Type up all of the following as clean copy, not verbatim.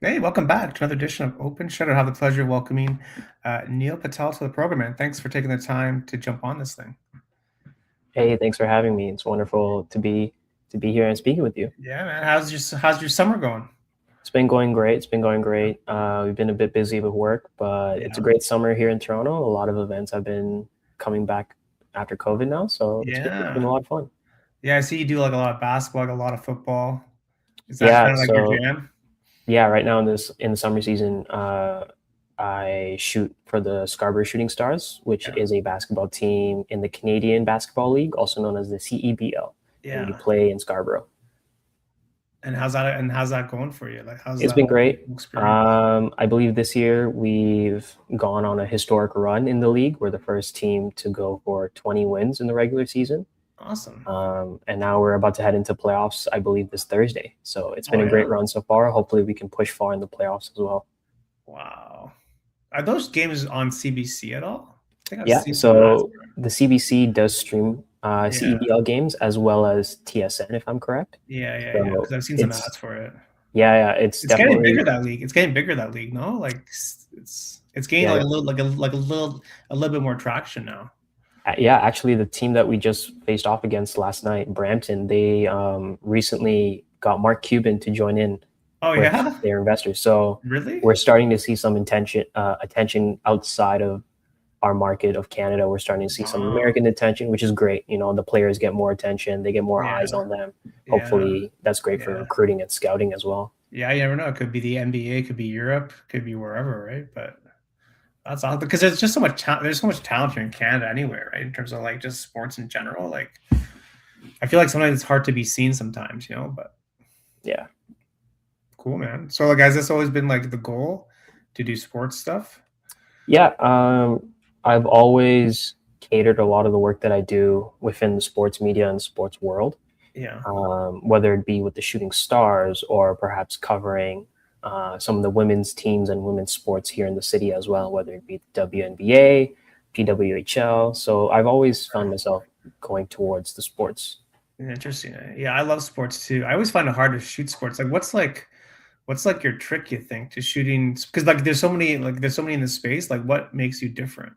Hey, welcome back to another edition of Open Shutter. I have the pleasure of welcoming Neil Patel to the program, and thanks for taking the time to jump on this thing. Hey, thanks for having me. It's wonderful to be here and speaking with you. Yeah, man. How's your summer going? It's been going great. It's been going great. We've been a bit busy with work, but it's a Yeah, great summer here in Toronto. A lot of events have been coming back after COVID now, so it's been a yeah, lot of fun. yeah. I see you do like a lot of basketball, like a lot of football. Is that Yeah, kind of like your so jam? yeah, right now in the summer season, I shoot for the Scarborough Shooting Stars, which Yeah, is a basketball team in the Canadian Basketball League, also known as the CEBL, and we yeah. play in Scarborough. And how's that going for you? Like, how's It's that been whole great. experience? I believe this year we've gone on a historic run in the league. We're the first team to go for 20 wins in the regular season. Awesome. And now we're about to head into playoffs, I believe, this Thursday. So it's been Oh a great yeah. run so far. Hopefully, we can push far in the playoffs as well. Wow. Are those games on CBC at all? I think I've Yeah. seen some ads So for it. the CBC does stream Yeah, CEBL games as well as TSN, if I'm correct. yeah. Because So I've seen some it's ads for it. yeah, it's It's getting definitely bigger that league. It's getting bigger that league. No, like it's gaining yeah, like yeah. a little bit more traction now. Yeah, actually, the team that we just faced off against last night, Brampton, they recently got Mark Cuban to join in Oh with yeah, their investors. So really? we're starting to see some attention outside of our market of Canada. We're starting to see some Wow. American attention, which is great. You know, the players get more attention, they get more eyes Yeah, on them. yeah, Hopefully, that's great for yeah, recruiting and scouting as well. yeah. You never know. It could be the NBA, could be Europe, could be wherever, right? But that's awesome because there's just so much talent. There's so much talent here in Canada anywhere, right? In terms of like just sports in general. Like I feel like sometimes it's hard to be seen sometimes, but Yeah. cool, man. So like, has this always been like the goal to do sports stuff? Yeah, I've always catered a lot of the work that I do within the sports media and sports world, Yeah. whether it be with the Shooting Stars or perhaps covering some of the women's teams and women's sports here in the city as well, whether it be WNBA, PWHL. So I've always found myself going towards the sports. Interesting. Yeah, I love sports too. I always find it hard to shoot sports. Like, what's like your trick, you think, to shooting? Because like, there's so many in the space. Like, what makes you different?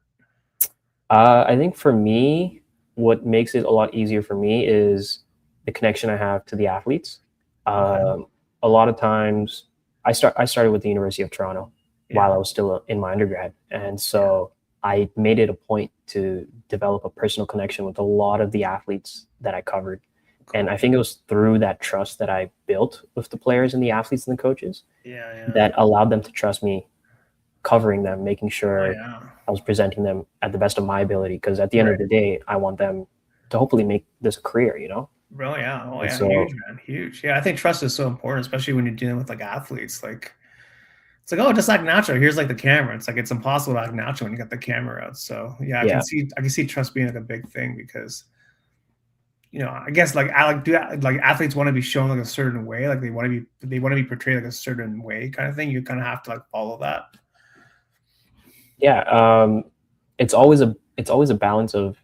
I think for me, what makes it a lot easier for me is the connection I have to the athletes. Okay. Um, a lot of times, I started with the University of Toronto while Yeah. I was still in my undergrad, and Yeah. so I made it a point to develop a personal connection with a lot of the athletes that I covered. And I Cool. think it was through that trust that I built with the players and the athletes and the coaches Yeah. Yeah. that allowed them to trust me covering them, making Oh sure yeah. I was presenting them at the best of my ability. Because at the end Right. of the day, I want them to hopefully make this a career, you know? Bro, yeah. Oh And yeah. Huge, so, man. Huge. Yeah. I think trust is so important, especially when you're dealing with like athletes. Like, it's like, oh, just act natural. Here's like the camera. It's like it's impossible to act natural when you got the camera out. So yeah, I can yeah, see I can see trust being like a big thing because I guess like I like like athletes want to be shown like a certain way, like they want to be portrayed like a certain way kind of thing. You kind of have to like follow that. yeah. It's always a balance of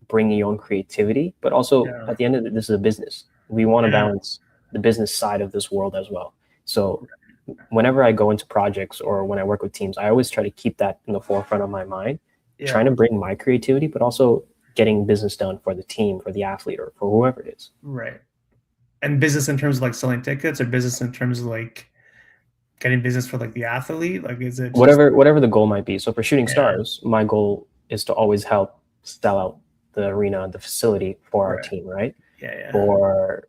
bringing your own creativity, but also Yeah. at the end of it, this is a business. We want to Yeah. balance the business side of this world as well. So whenever I go into projects or when I work with teams, I always try to keep that in the forefront of my mind, trying Yeah. to bring my creativity, but also getting business done for the team, for the athlete, or for whoever it is. Right. And business in terms of like selling tickets or business in terms of like getting business for like the athlete? Like is it just Whatever the goal might be. So for Shooting yeah, Stars, my goal is to always help sell out the arena, the facility for our right. team, right? Yeah, yeah. For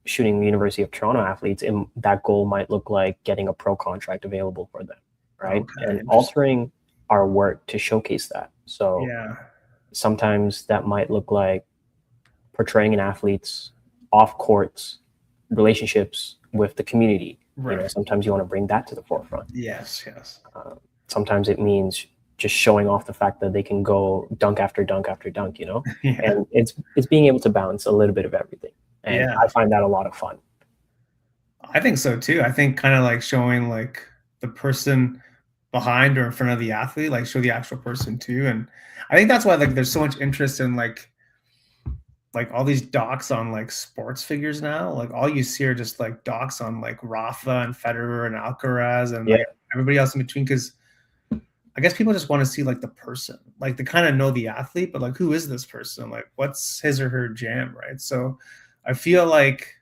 shooting the University of Toronto athletes, that goal might look like getting a pro contract available for them, right? Okay, And interesting. altering our work to showcase that. So Yeah. sometimes that might look like portraying an athlete's off courts relationships with the community. You know, Right. sometimes you want to bring that to the forefront. Yes, yes. Um, Sometimes it means just showing off the fact that they can go dunk after dunk after dunk, you know, Yeah. and it's being able to balance a little bit of everything, and Yeah. I find that a lot of fun. I think so too. I think kind of like showing like the person behind or in front of the athlete, like show the actual person too. And I think that's why like there's so much interest in like like all these docs on like sports figures now. Like all you see are just like docs on like Rafa and Federer and Alcaraz and Yeah, like everybody else in between. Because I guess people just want to see like the person, like they kind of know the athlete, but like who is this person? Like what's his or her jam, right? So I feel like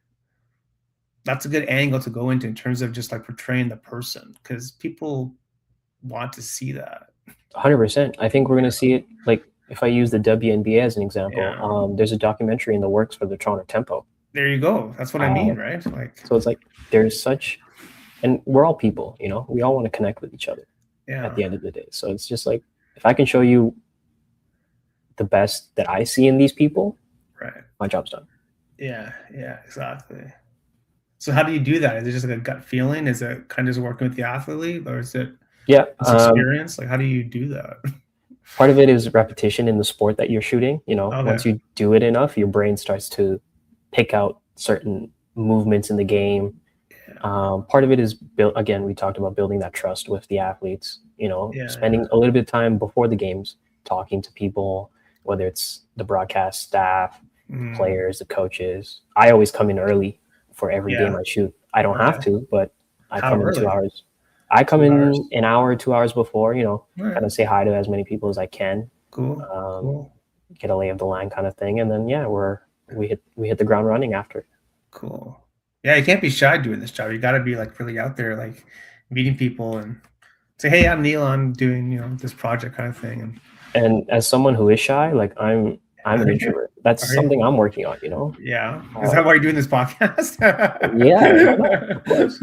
that's a good angle to go into in terms of just like portraying the person because people want to see that. 100%. I think we're going to see it. Like if I use the WNBA as an example, Yeah. there's a documentary in the works for the Toronto Tempo. There you go. That's what I Uh, mean, right? Like, so it's like there's such, and we're all people, you know, we all want to connect with each other at yeah, the end of the day. So it's just like if I can show you the best that I see in these people, right. my job's done. Yeah, yeah, exactly. So how do you do that? Is it just like a gut feeling? Is it kind of just working with the athlete, or is it Yeah. this experience? Like, how do you do that? Part of it is repetition in the sport that you're shooting. You know, Okay. once you do it enough, your brain starts to pick out certain movements in the game. Yeah. Part of it is built. Again, we talked about building that trust with the athletes. You know, Yeah. spending a little bit of time before the games talking to people, whether it's the broadcast staff, the players, the coaches. I always come in early for every Yeah. game I shoot. I don't have Okay. to, but I How come in early? 2 hours. I come 2 hours. in an hour, 2 hours before. You know, All right. kind of say hi to as many people as I can. Cool. Um, Cool. get a lay of the land kind of thing, and then yeah, we hit the ground running after. Cool. Yeah, you can't be shy doing this job. You got to be like really out there, like meeting people and say, "Hey, I'm Neil. I'm doing this project kind of thing." And as someone who is shy, like I'm an And introvert. That's are you? something I'm working on. You know. Yeah. Is that why you're doing this podcast? Yeah. Why not? Of course.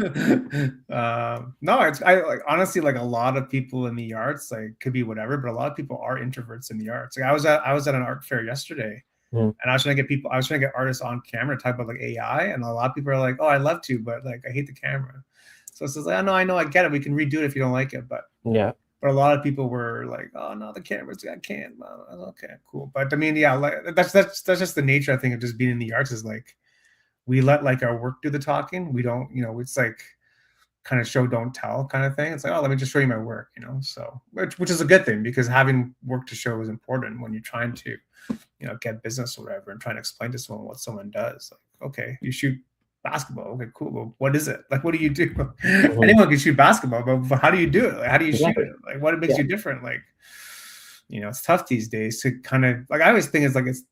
No, it's I like honestly like a lot of people in the arts like could be whatever, but a lot of people are introverts in the arts. Like I was at an art fair yesterday, Mm. and I was trying to get artists on camera to talk about like AI, and a lot of people are like, "Oh, I love to, but like I hate the camera." So it's just like, I know, I get it. We can redo it if you don't like it, Yeah. but a lot of people were like, "Oh no, the cameras, I can't." Okay, cool. But I mean, yeah, like that's just the nature I think of just being in the arts is like we let like our work do the talking. We don't, it's like kind of show don't tell kind of thing. It's like, oh, let me just show you my work, So which is a good thing because having work to show is important when you're trying to, get business or whatever and trying to explain to someone what someone does. Like, okay, you shoot basketball. Okay, cool. Well, what is it? Like, what do you do? Mhm. Anyone can shoot basketball, but how do you do it? Like, how do you shoot Exactly. it? Like, what makes Yeah. you different? Like, it's tough these days to kind of like I always think it's like it's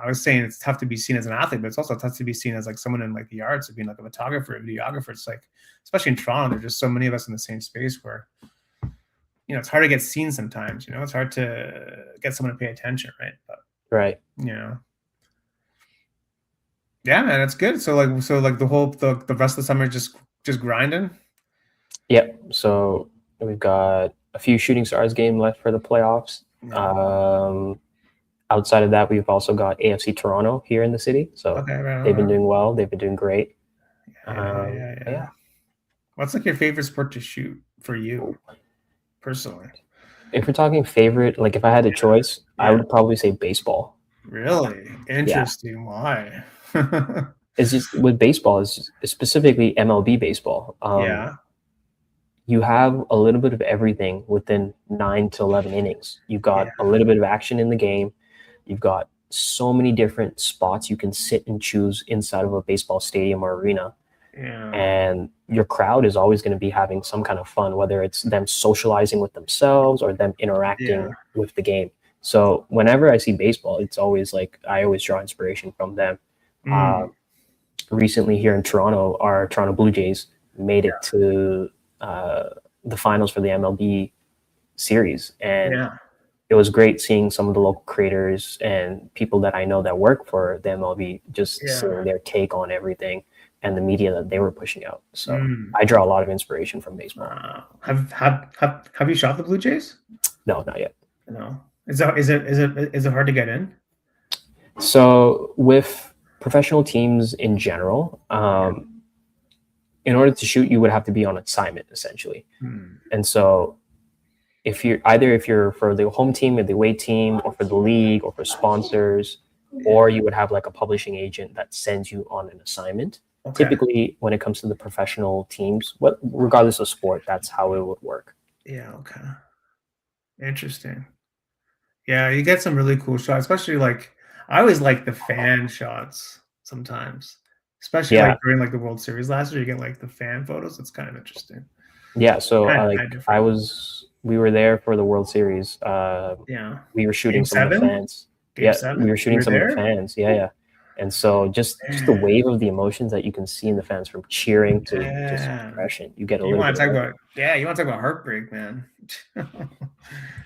I was saying it's tough to be seen as an athlete, but it's also tough to be seen as like someone in like the arts of being like a photographer, a videographer. It's like especially in Toronto, there's just so many of us in the same space where it's hard to get seen sometimes. It's hard to get someone to pay attention, right? But Right. yeah, man, it's good. So like the rest of the summer just grinding. Yep. So we've got a few Shooting Stars game left for the playoffs. Yeah. Outside of that, we've also got AFC Toronto here in the city. So Okay, right they've been on. doing well. They've been doing great. Yeah. What's like your favorite sport to shoot for you personally? If we're talking favorite, like if I had a choice, I Yeah. would probably say baseball. Really Yeah. interesting. Why? It's just with baseball, is specifically MLB baseball. Yeah. You have a little bit of everything within 9 to 11 innings. You've Yeah. got a little bit of action in the game. You've got so many different spots you can sit and choose inside of a baseball stadium or arena. Yeah. And your crowd is always going to be having some kind of fun, whether it's them socializing with themselves or them interacting with the game. So whenever I see baseball, it's always like I always draw inspiration from them. Recently here in Toronto, our Toronto Blue Jays made it to the finals for the MLB series, and it was great seeing some of the local creators and people that I know that work for the MLB just seeing their take on everything and the media that they were pushing out. So I draw a lot of inspiration from baseball. Have you shot the Blue Jays? No, not yet. No. Is it hard to get in? So with professional teams in general, in order to shoot, you would have to be on assignment essentially. And so if you're for the home team or the away team or for the league or for sponsors, or you would have like a publishing agent that sends you on an assignment. Okay. Typically, when it comes to the professional teams, regardless of sport, that's how it would work. Yeah. Okay. Interesting. Yeah, you get some really cool shots, especially like I always like the fan shots sometimes, especially like Yeah, during like the World Series last year. You get like the fan photos. It's kind of interesting. yeah. So Kind of different. we were there for the World Series. Yeah. We were shooting Game some of the seven. fans. Game Yeah, we were seven. You shooting were some of the there. fans. Yeah, yeah. And so just the Damn. wave of the emotions that you can see in the fans from cheering to just Damn. depression, you get a You little want bit to of talk everything. about yeah? You want to talk about heartbreak, man?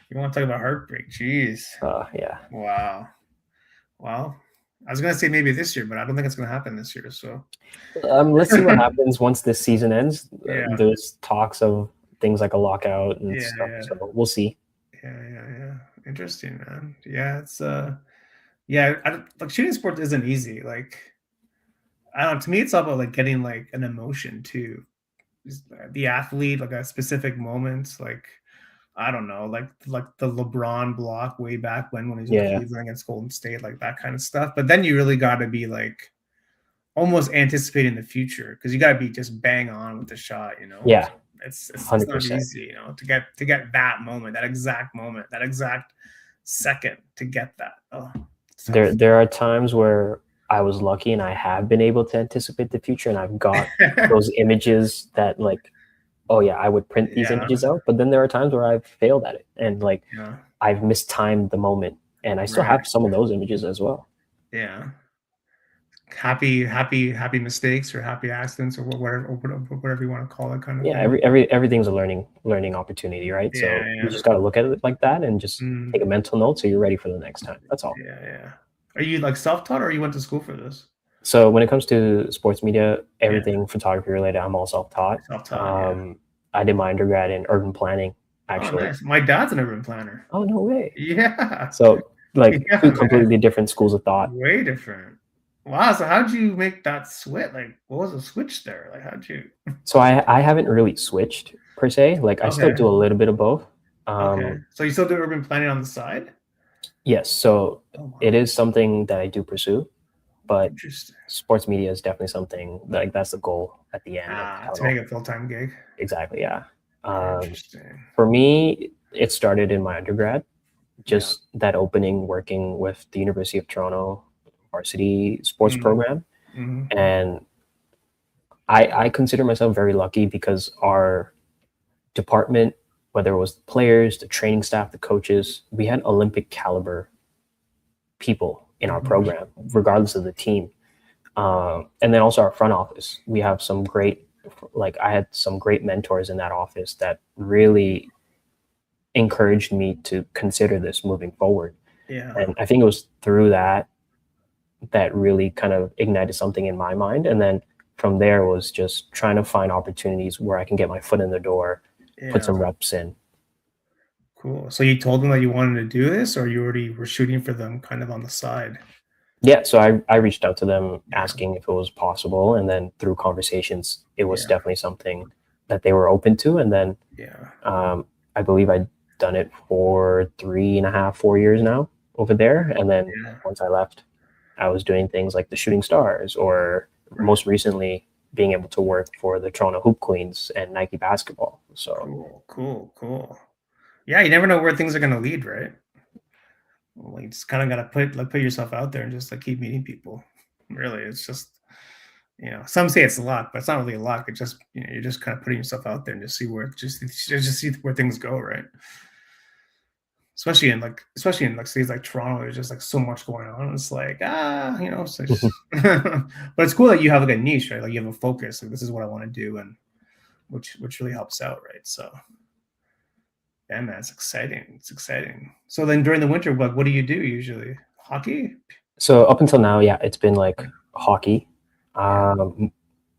You want to talk about heartbreak? Jeez. Yeah. Wow. Well, I was gonna say maybe this year, but I don't think it's gonna happen this year. So Let's see what happens once this season ends. yeah, There's talks of things like a lockout and yeah, stuff, yeah, so we'll see. yeah. Interesting, man. Yeah, it's yeah. Like shooting sports isn't easy. Like I don't know. To me, it's all about like getting like an emotion too. The athlete, like a specific moment, like I don't know, like the LeBron block way back when he's with Yeah, Cleveland against Golden State, like that kind of stuff. But then you really got to be like almost anticipating the future because you got to be just bang on with the shot, you know. yeah, It's not 100%. easy, you know, to get that moment, that exact second to get that. Oh, it's tough. There are times where I was lucky and I have been able to anticipate the future, and I've got those images that like, oh yeah, I would print these Yeah, images out. But then there are times where I've failed at it, and like yeah, I've mistimed the moment, and I still right, have some of those images as well. yeah. Happy mistakes or happy accidents or whatever you want to call it, kind of Yeah, thing. everything's a learning opportunity, right? Yeah, So you yeah. just got to look at it like that and just take a Mm, mental note so you're ready for the next time. That's all. yeah. Are you like self-taught or you went to school for this? So when it comes to sports media, Yeah, everything photography related, I'm all self-taught. self-taught. Yeah. Um, I did my undergrad in urban planning, Oh, actually. nice. My dad's an urban planner. Oh, no way. Yeah, So like yeah, two man. completely different schools of thought. Way different. Wow. So how'd you make that switch? Like, what was the switch there? Like, how'd you? So I haven't really switched per se. Like I still Okay. do a little bit of both. Okay. So you still do urban planning on the side? Yes, so Oh it wow. is something that I do pursue, but Interesting. sports media is definitely something like that's the goal at the end of Ah, how it to make all. a full-time gig. Exactly, yeah. Interesting. For me, it started in my undergrad, Yeah. just that opening working with the University of Toronto varsity sports Mm, program. hmm. And I consider myself very lucky because our department, whether it was the players, the training staff, the coaches, we had Olympic caliber people in our Hmm. program, regardless of the team. And then also our front office, we have some great, like I had some great mentors in that office that really encouraged me to consider this moving forward. Yeah. And I think it was through that that really kind of ignited something in my mind. And then from there was just trying to find opportunities where I can get my foot in the door, put Yeah. some reps in. Cool. So you told them that you wanted to do this, or you already were shooting for them kind of on the side? Yeah, so I reached out to them Yeah. asking if it was possible. And then through conversations, it was Yeah. definitely something that they were open to. And then Yeah. I believe I'd done it for 3.5, 4 years now over there. And then Yeah. once I left, I was doing things like the Shooting Stars, or Right. most recently being able to work for the Toronto Hoop Queens and Nike basketball. So Cool. Yeah, you never know where things are gonna lead, right? Well, you just kind of gotta put yourself out there and just like keep meeting people. Really, it's just some say it's a lot, but it's not really a lot. It's just you're just kind of putting yourself out there and just see where things go, right? Especially in like cities like Toronto, there's just like so much going on. It's like it's like but it's cool that you have like a niche, right? Like you have a focus. Like this is what I want to do, and which really helps out, right? So yeah, man, it's exciting. It's exciting. So then during the winter, what do you do usually? Hockey? so up until now, yeah, it's been like hockey. Yeah, Um,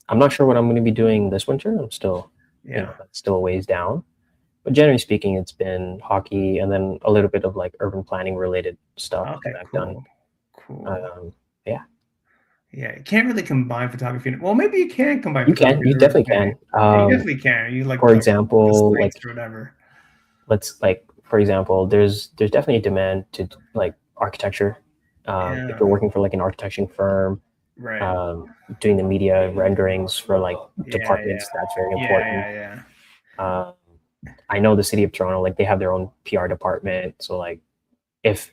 I'm not sure what I'm going to be doing this winter. I'm still, yeah. that's still a ways down. But generally speaking, it's been hockey and then a little bit of like urban planning related stuff that Okay, I've done. cool. Um, yeah, Yeah, you can't really combine photography. Well, maybe you can combine you can, photography you and urban definitely planning. can. Yeah, you definitely can. You For like the example, sites like or whatever. there's definitely a demand to like architecture. If Yeah, you're working for like an architecture firm, right. um, doing the media renderings for like Yeah. departments, that's very important. Yeah. Um, I know the city of Toronto, like they have their own PR department, so like if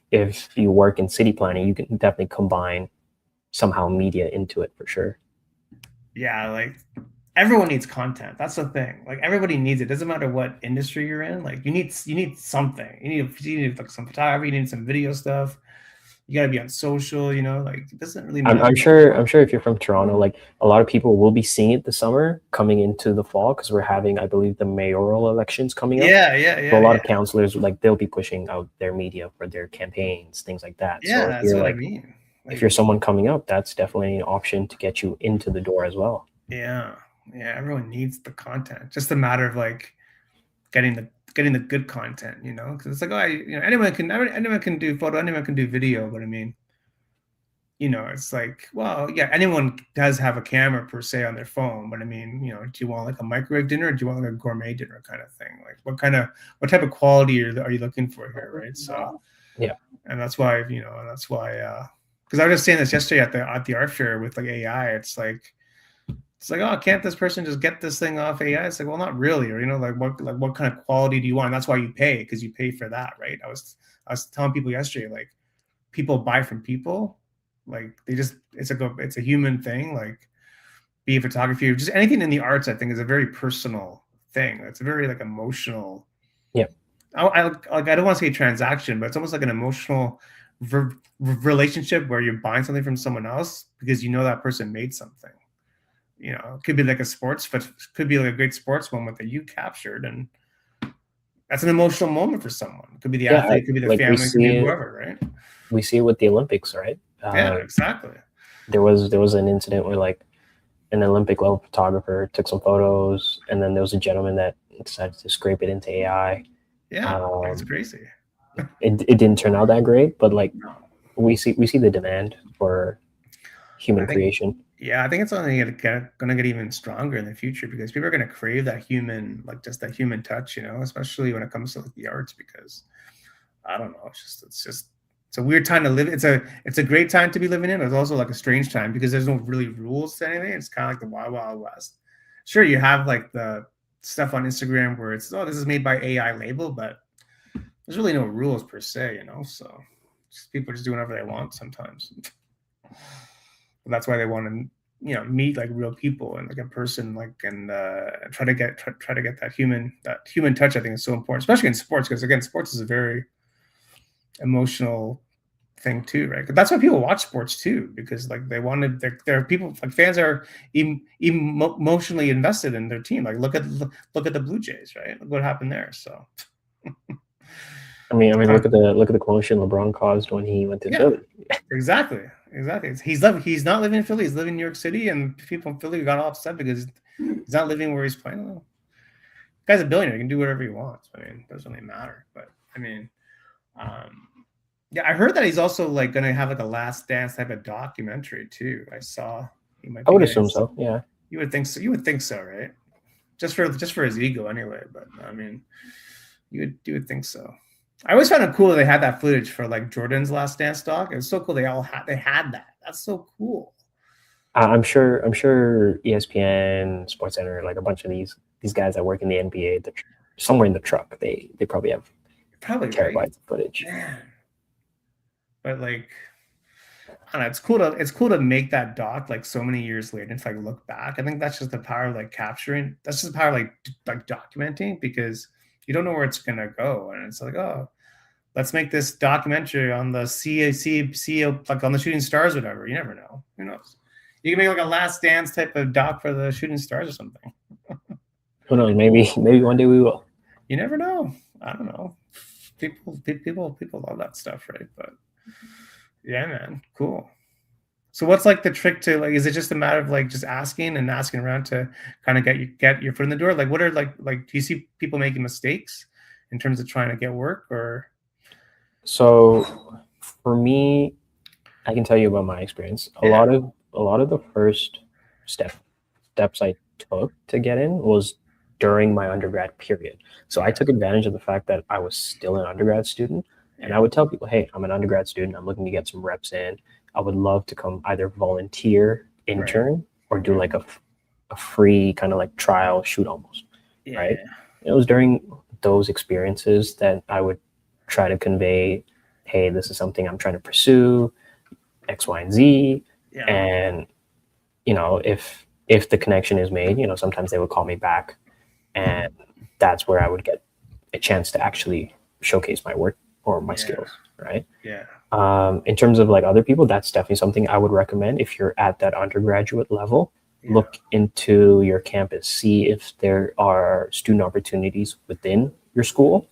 you work in city planning, you can definitely combine somehow media into it for sure. Yeah, like everyone needs content. That's the thing. Like everybody needs it. Doesn't matter what industry you're in. Like you need something. You need like some photography. You need some video stuff. You got to be on social. Like it doesn't really I'm, matter. I'm sure I'm sure if you're from Toronto, like a lot of people will be seeing it this summer coming into the fall because we're having, I believe, the mayoral elections coming up. Yeah, yeah, So a yeah, lot yeah. of councillors, like they'll be pushing out their media for their campaigns, things like that. Yeah, So if that's you're what I like mean. if you're Like, someone coming up, that's definitely an option to get you into the door as well. yeah, yeah. Everyone needs the content. Just a matter of like getting the good content. Because it's like, anyone can do photo, anyone can do video, but I mean, it's like, well, yeah, anyone does have a camera per se on their phone, but I mean, do you want like a microwave dinner or do you want like a gourmet dinner kind of thing? Like what type of quality are you looking for here, right? So, Yeah. and that's why, because I was just saying this yesterday at the art fair with like AI. It's like, oh, can't this person just get this thing off AI? It's like, well, not really, or what kind of quality do you want? And that's why you pay, because you pay for that, right? I was telling people yesterday, like, people buy from people, like it's a human thing, like be it photography or just anything in the arts. I think is a very personal thing. It's a very like emotional. Yeah. I don't want to say transaction, but it's almost like an emotional relationship where you're buying something from someone else because that person made something. It could be like a sports, but could be like a great sports moment that you captured, and that's an emotional moment for someone. It could be the Yeah, athlete, it could be the like family, it could be whoever, right? we see it with the Olympics, right? Yeah, exactly. There was an incident where like an Olympic level photographer took some photos, and then there was a gentleman that decided to scrape it into AI. Yeah, it's crazy. It didn't turn out that great, but like No. we see the demand for I human think, creation. yeah, I think it's only gonna get even stronger in the future because people are gonna crave that human, like just that human touch, especially when it comes to like the arts. Because I don't know, it's a weird time to live. It's a great time to be living in. It's also like a strange time because there's no really rules to anything. It's kind of like the wild wild west. Sure, you have like the stuff on Instagram where it's, oh, this is made by AI label, but there's really no rules per se. So people just do whatever they want sometimes. And that's why they want to meet like real people and like a person, like, and try to get that human touch. I think is so important, especially in sports, because again, sports is a very emotional thing too, right? That's why people watch sports too, because like they wanted there are people, like fans are emotionally invested in their team. Like look at the Blue Jays, right? Look what happened there. So I mean, look at the commotion LeBron caused when he went to yeah, Philly. exactly. He's not living in Philly. He's living in New York City, and people in Philly got all upset because he's not living where he's playing. Well, the guy's a billionaire. He can do whatever he wants. I mean, it doesn't really matter. But I mean, yeah, I heard that he's also like going to have like a Last Dance type of documentary too. I saw he might I be would getting. assume so. Yeah. You would think so. You would think so, right? Just for his ego, anyway. But I mean, you would think so. I always found it cool that they had that footage for like Jordan's Last Dance doc. It was so cool. They had that. That's so cool. I'm sure ESPN, Sports Center, like a bunch of these guys that work in the NBA, somewhere in the truck, they probably have You're probably right, terabytes of footage. man. But like, I don't know. It's cool to make that doc like so many years later and to like look back. I think that's just the power of like capturing. That's just the power of like documenting, because you don't know where it's gonna go, and it's like, oh, let's make this documentary on the CEO, like on the Shooting Stars, or whatever. You never know. Who knows? You can make like a Last Dance type of doc for the Shooting Stars or something. Who knows? Maybe one day we will. You never know. I don't know. People love that stuff, right? But yeah, man, cool. So what's like the trick to, like, is it just a matter of like just asking around to kind of get your foot in the door? Like what are like do you see people making mistakes in terms of trying to get work? Or So for me, I can tell you about my experience. A yeah, lot of the first steps I took to get in was during my undergrad period. So I took advantage of the fact that I was still an undergrad student, and I would tell people, "Hey, I'm an undergrad student. I'm looking to get some reps in. I would love to come either volunteer, right, intern, or do like a free kind of like trial shoot almost." yeah, Right? It was during those experiences that I would try to convey hey, this is something I'm trying to pursue, X, Y, and Z. Yeah. And, if the connection is made, sometimes they would call me back, and that's where I would get a chance to actually showcase my work or my skills, right? Yeah. In terms of like other people, that's definitely something I would recommend if you're at that undergraduate level. Look into your campus, see if there are student opportunities within your school,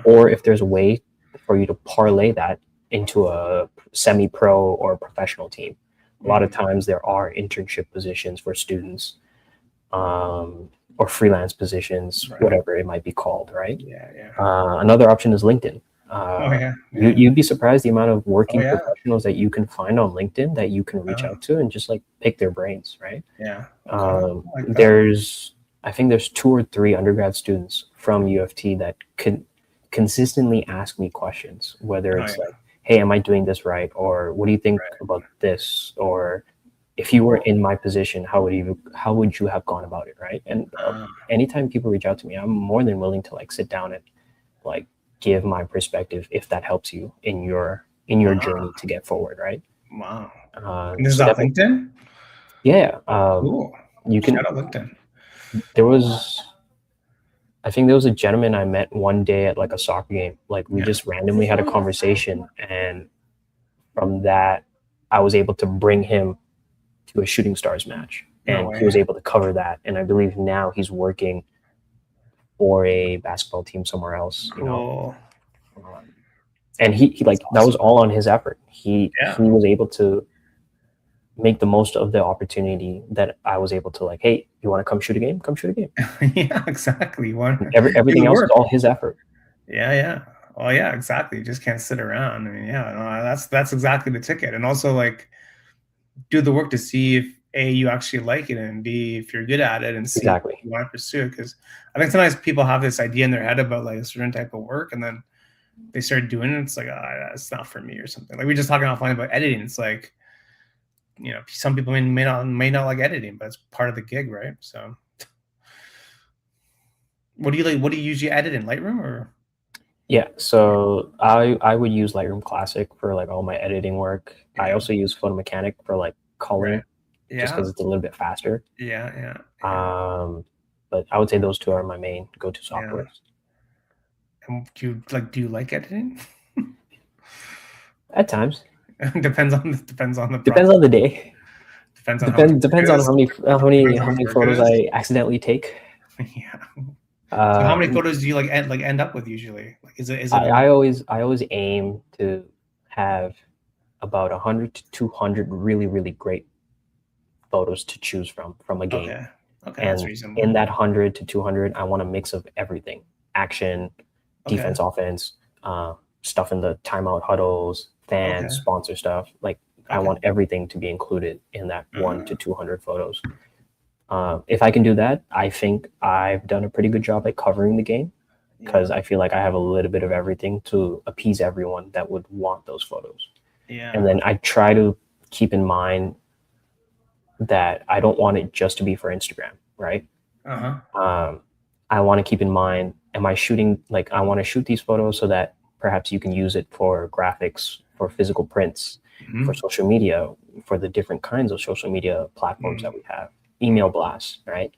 or if there's a way for you to parlay that into a semi-pro or professional team. A lot of times there are internship positions for students, or freelance positions, whatever it might be called, right? Another option is LinkedIn. You'd be surprised the amount of working professionals that you can find on LinkedIn that you can reach out to and just like pick their brains, right? I think there's 2 or 3 undergrad students from U of T that could consistently ask me questions, whether it's like, hey, am I doing this right? Or what do you think about this? Or if you were in my position, how would you have gone about it, right? And anytime people reach out to me, I'm more than willing to like sit down and like give my perspective if that helps you in your journey to get forward, right? Wow. And this is so on LinkedIn? Yeah. Cool. You can. Shout out LinkedIn. I think there was a gentleman I met one day at like a soccer game. Like we just randomly had a conversation, and from that, I was able to bring him to a Shooting Stars match, and he was able to cover that. And I believe now he's working for a basketball team somewhere else. And he like that was all on his effort. He was able to make the most of the opportunity that I was able to like, hey, you want to come shoot a game? Come shoot a game. Yeah, exactly. Everything else is all his effort. Yeah. Oh yeah, exactly. You just can't sit around. I mean, that's exactly the ticket. And also like do the work to see if A, you actually like it, and B, if you're good at it, and C, if you want to pursue it. Because I think sometimes people have this idea in their head about like a certain type of work, and then they start doing it. It's like, it's not for me or something. Like we were just talking offline about editing. It's like, some people may not like editing, but it's part of the gig, right? So what do you like? What do you usually edit in Lightroom or? Yeah, so I would use Lightroom Classic for like all my editing work. I also use Photo Mechanic for like coloring, just because it's a little bit faster. Yeah. But I would say those 2 are my main go-to softwares. And do you like editing? At times. Depends on the Depends on the day. Depends on how many photos I accidentally take. Yeah. So how many photos do you end up with usually? Like, is it? I always aim to have about 100 to 200 really, really great photos to choose from a game. Okay, and that's reasonable. In that 100 to 200, I want a mix of everything: action, defense, offense, stuff in the timeout huddles, fans, sponsor stuff. Like I want everything to be included in that 1 to 200 photos. If I can do that, I think I've done a pretty good job at covering the game, because I feel like I have a little bit of everything to appease everyone that would want those photos. And then I try to keep in mind that I don't want it just to be for Instagram, right? I want to keep in mind, am I shooting, like I want to shoot these photos so that perhaps you can use it for graphics, for physical prints, for social media, for the different kinds of social media platforms that we have, email blasts, right?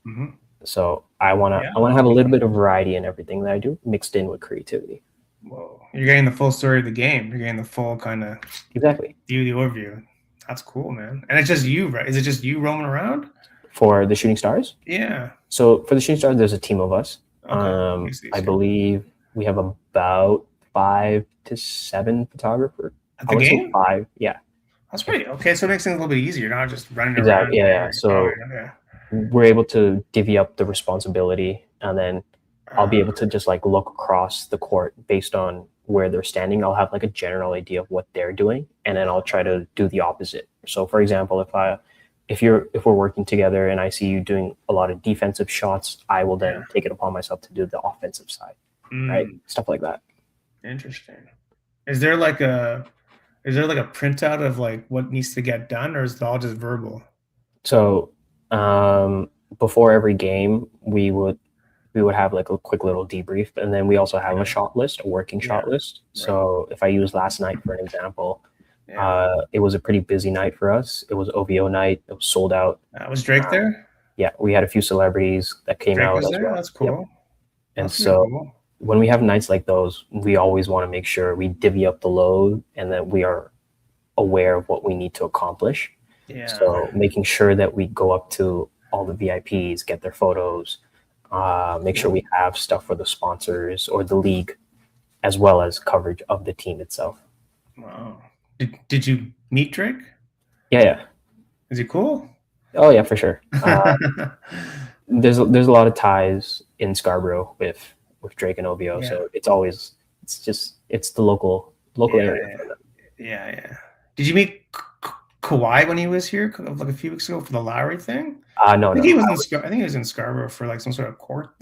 So I want to have a little bit of variety in everything that I do, mixed in with creativity. Whoa, you're getting the full story of the game. You're getting the full kind of the overview. That's cool, man. And it's just you, right? Is it just you roaming around for the Shooting Stars? Yeah. So for the Shooting Stars, there's a team of us. I believe we have about 5 to 7 photographers. At the game? 5, yeah. That's pretty okay. So it makes things a little bit easier. You're not just running around. Exactly. Yeah. So we're able to divvy up the responsibility, and then I'll be able to just like look across the court based on where they're standing. I'll have like a general idea of what they're doing, and then I'll try to do the opposite. So for example, if we're working together and I see you doing a lot of defensive shots, I will then take it upon myself to do the offensive side, right? Stuff like that. Interesting. Is there like a printout of like what needs to get done, or is it all just verbal? So before every game, we would we would have like a quick little debrief, and then we also have a Yeah. shot list, a working shot Yeah. list. Right. So if I use last night for an example, Yeah. it was a pretty busy night for us. It was OVO night. It was sold out. Was Drake there? Yeah, we had a few celebrities that came Drake out was as there. well. That's Yep. cool. And That's pretty so cool. when we have nights like those, we always want to make sure we divvy up the load and that we are aware of what we need to accomplish. Yeah. So making sure that we go up to all the VIPs, get their photos, make sure we have stuff for the sponsors or the league, as well as coverage of the team itself. Wow. Did you meet Drake? Yeah. Is he cool? Oh yeah, for sure. There's a lot of ties in Scarborough with Drake and OVO, Yeah. so it's the local area. Yeah. Did you meet Kawhi when he was here like a few weeks ago for the Lowry thing? No, I think he was in Scarborough for like some sort of court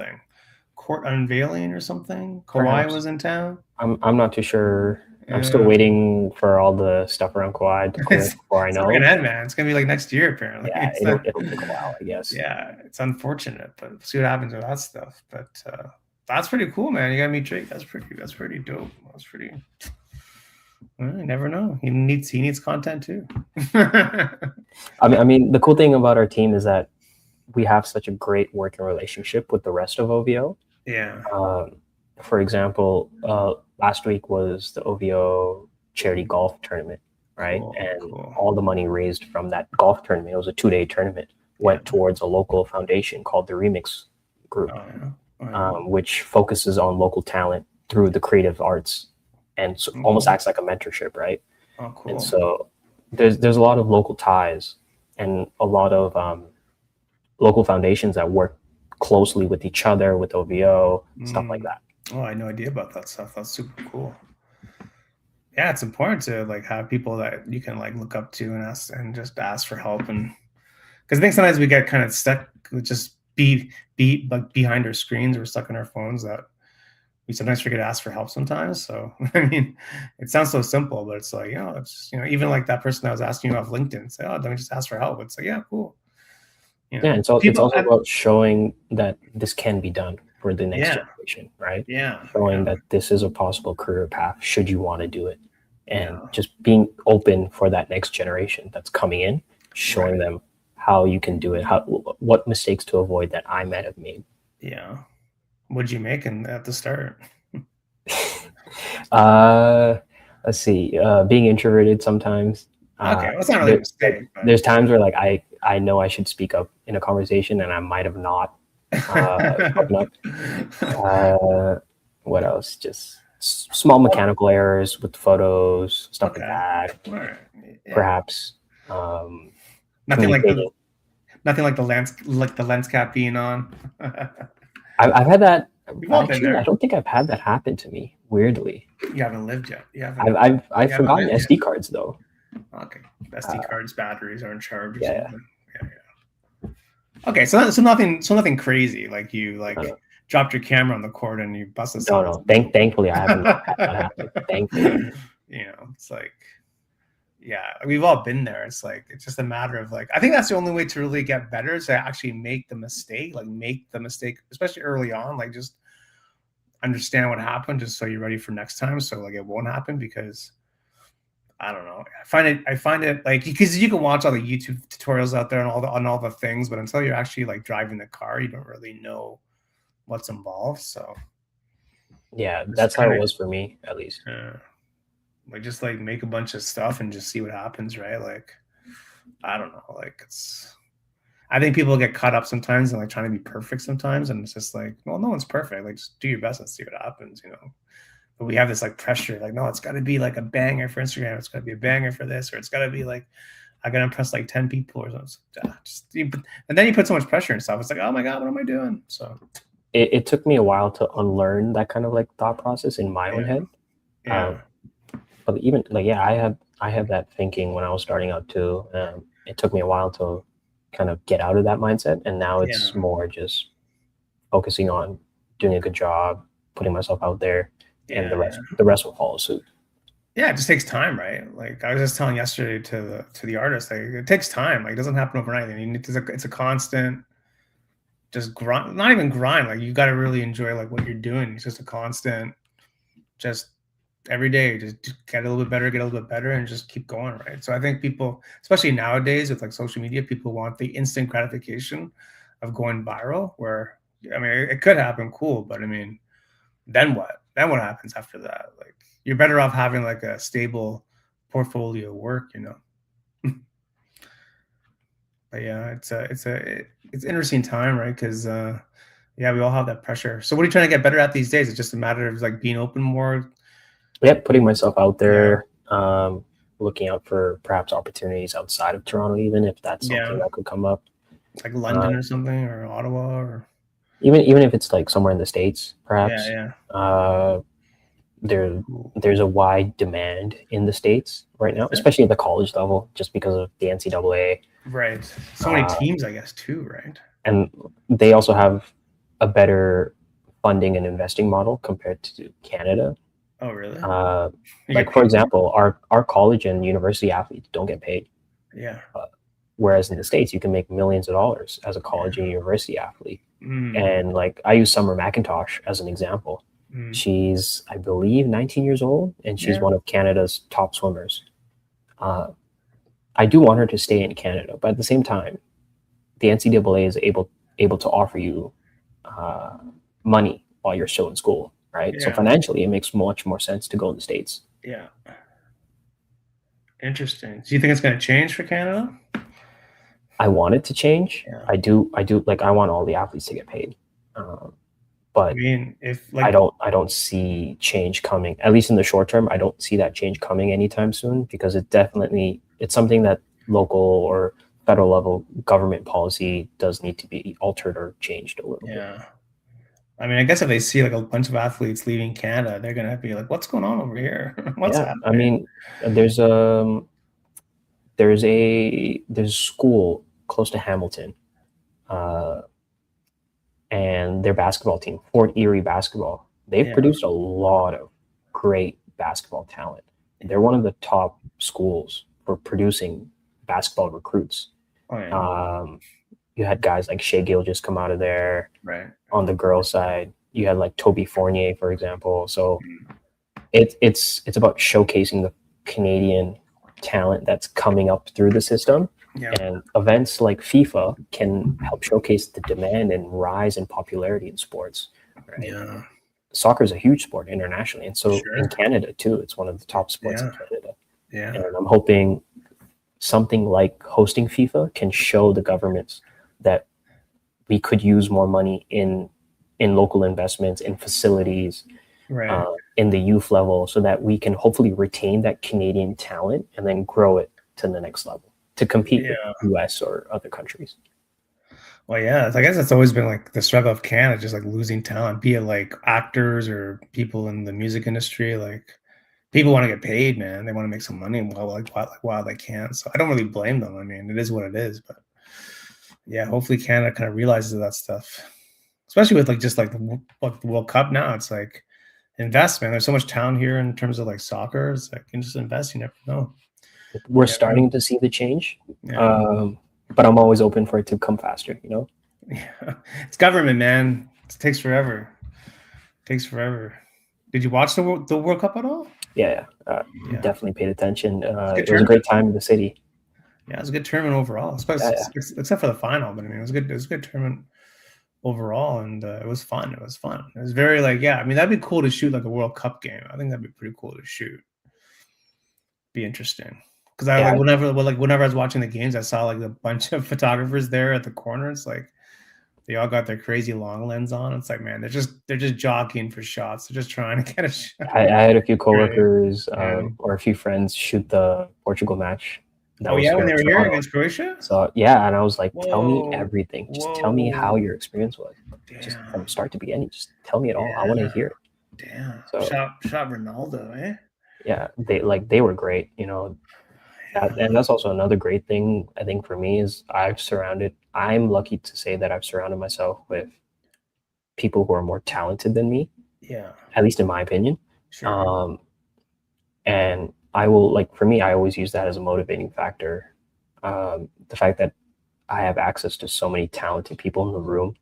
unveiling or something. Perhaps. Kawhi was in town. I'm not too sure. I'm still waiting for all the stuff around Kawhi to clear before I know. It's gonna end, man. It's gonna be like next year, apparently. Yeah, it'll take a while, I guess. Yeah, it's unfortunate, but we'll see what happens with that stuff. But that's pretty cool, man. You gotta meet Drake. That's pretty dope. That's pretty. Well, you never know. He needs content too. I mean, the cool thing about our team is that we have such a great working relationship with the rest of OVO. Yeah. For example, last week was the OVO charity golf tournament, right? Cool. All the money raised from that golf tournament, it was a 2-day tournament, went towards a local foundation called the Remix Group, which focuses on local talent through the creative arts and so almost acts like a mentorship, right? Oh, cool. And so there's a lot of local ties and a lot of local foundations that work closely with each other, with OVO, stuff like that. Oh, I had no idea about that stuff. That's super cool. Yeah, it's important to like have people that you can like look up to and just ask for help, and because I think sometimes we get kind of stuck with just be like behind our screens or stuck on our phones that we sometimes forget to ask for help sometimes. So I mean, it sounds so simple, but it's like, it's even like that person that was asking you off LinkedIn, say, oh, don't we just ask for help? It's like, yeah, cool. Yeah, and so it's also about showing that this can be done for the next generation, right? Yeah. Showing that this is a possible career path should you want to do it. And just being open for that next generation that's coming in, showing them how you can do it, what mistakes to avoid that I might have made. Yeah. What'd you make at the start? Let's see. Being introverted sometimes. Okay, that's not really a mistake. There's times where like I know I should speak up in a conversation and I might have not spoken up. What else? Just small mechanical errors with the photos, stuff like that. Right. Yeah. Perhaps. Nothing like the lens cap being on. I've had that. Actually, I don't think I've had that happen to me. Weirdly, you haven't lived yet. I've forgotten SD cards though. Okay, SD cards, batteries aren't charged. Yeah. Okay, so nothing crazy like you dropped your camera on the court and you busted. No. Thankfully, I haven't had that happen. Thankfully, it's like, yeah, we've all been there. It's like it's just a matter of like I think that's the only way to really get better is to actually make the mistake, especially early on. Like just understand what happened, just so you're ready for next time. So like it won't happen because. I don't know. I find it like because you can watch all the YouTube tutorials out there on all the things, but until you're actually like driving the car, you don't really know what's involved. So yeah, that's how it was for me, at least. Like just like make a bunch of stuff and just see what happens, right? Like I don't know. Like I think people get caught up sometimes and like trying to be perfect sometimes, and it's just like, well, no one's perfect. Like just do your best and see what happens, But we have this like pressure, like, no, it's got to be like a banger for Instagram. It's got to be a banger for this, or it's got to be like, I got to impress like 10 people or something. And then you put so much pressure and stuff. It's like, oh my God, what am I doing? So it took me a while to unlearn that kind of like thought process in my own head. Yeah. But even like, I had that thinking when I was starting out too. It took me a while to kind of get out of that mindset. And now it's more just focusing on doing a good job, putting myself out there. And the rest will follow suit. Yeah, it just takes time, right? Like I was just telling yesterday to the artist, like it takes time. Like it doesn't happen overnight. I mean, it's a constant just grind, not even grind. Like you got to really enjoy like what you're doing. It's just a constant, just every day, just get a little bit better, get a little bit better, and just keep going, right? So I think people, especially nowadays with like social media, people want the instant gratification of going viral. Where I mean, it could happen, cool, but I mean, then what? Then what happens after that? Like you're better off having like a stable portfolio work, you know. But yeah, it's interesting time, right? Because yeah, we all have that pressure. So what are you trying to get better at these days? It's just a matter of like being open more. Yep, putting myself out Yeah, there, looking out for perhaps opportunities outside of Toronto, even if that's something yeah, that could come up. like Uh, London or something, or Ottawa, or even if it's like somewhere in the States, yeah, perhaps. yeah. Uh, there Cool. there's a wide demand in the States right Is now, it? especially at the college level, just because of the NCAA. Right. So many Uh, teams, I guess, too, right? and they also have a better funding and investing model compared to Canada. Oh, really? Uh, You like get for paid? example, our college and university athletes don't get paid. Yeah, Uh, Whereas in the States, you can make millions of dollars as a college yeah. and university athlete. Mm, And like I use Summer McIntosh as an example. mm. She's, I believe, 19 years old, and she's Yeah, one of Canada's top swimmers. Uh, I do want her to stay in Canada, but at the same time, the NCAA is able to offer you uh, money while you're still in school, right? So yeah, financially, it makes much more sense to go in the States. yeah. Interesting. Do you think it's going to change for Canada? I want it to change. Yeah. I do. Like I want all the athletes to get paid, um, I but mean, if I like, don't see change coming. At least in the short term, I don't see that change coming anytime soon because it's something that local or federal level government policy does need to be altered or changed a little bit. yeah. I mean, I guess if they see like a bunch of athletes leaving Canada, they're gonna be like, "What's going on over here? What's Yeah, I happening?" mean, there's there's a school close to Hamilton, uh, and their basketball team, Fort Erie basketball. They've Yeah, produced a lot of great basketball talent. They're one of the top schools for producing basketball recruits. oh yeah, Um, you had guys like Shea Gill just come out of there. right. On the girls' side, you had like Toby Fournier, for example. So Mm. it's about showcasing the Canadian talent that's coming up through the system. Yeah, And events like FIFA can help showcase the demand and rise in popularity in sports, right? yeah, Soccer is a huge sport internationally, and so in sure. Canada too, it's one of the top sports in Yeah, Canada. yeah, And I'm hoping something like hosting FIFA can show the governments that we could use more money in local investments, in facilities, right. in the youth level, so that we can hopefully retain that Canadian talent and then grow it to the next level to compete with Yeah. US or other countries. Well, yeah. I guess that's always been like the struggle of Canada, just like losing talent, be it like actors or people in the music industry. Like people want to get paid, man. They want to make some money while they can. So I don't really blame them. I mean, it is what it is. But yeah, hopefully Canada kind of realizes that stuff, especially with like just like the World Cup now. It's like investment. There's so much talent here in terms of like soccer. It's like you can just invest. You never know. We're You never know. starting to see the change, Yeah. um, but I'm always open for it to come faster. You know. Yeah. It's government, man. It takes forever. It takes forever. Did you watch the World Cup at all? Yeah, Yeah. definitely paid attention. It's a good It was a tournament. great time in the city. Yeah, it was a good tournament overall, Yeah, yeah. except for the final. But I mean, it was good. It was a good tournament overall, and it was fun. It was fun. It was very like, yeah. I mean, that'd be cool to shoot like a World Cup game. I think that'd be pretty cool to shoot. Be interesting. Because I Yeah, like whenever I was watching the games, I saw like a bunch of photographers there at the corners. Like they all got their crazy long lens on. It's like, man, they're just jockeying for shots. They're just trying to get a shot. I had a few Right. coworkers Yeah. or a few friends shoot the Portugal match that Oh was yeah, when here they in were here Toronto. against Croatia. So yeah, and I was like, tell me Whoa, everything. Just tell me how whoa, your experience was. Just from damn, start to beginning. Just tell me it all. I want to yeah, hear it. damn. So Shot Ronaldo, eh? yeah, they were great. You know, Yeah, and that's also another great thing I think for me is I'm lucky to say that I've surrounded myself with people who are more talented than me, yeah, at least in my opinion. sure. Um, and I will like for me, I always use that as a motivating factor. The fact that I have access to so many talented people in the room,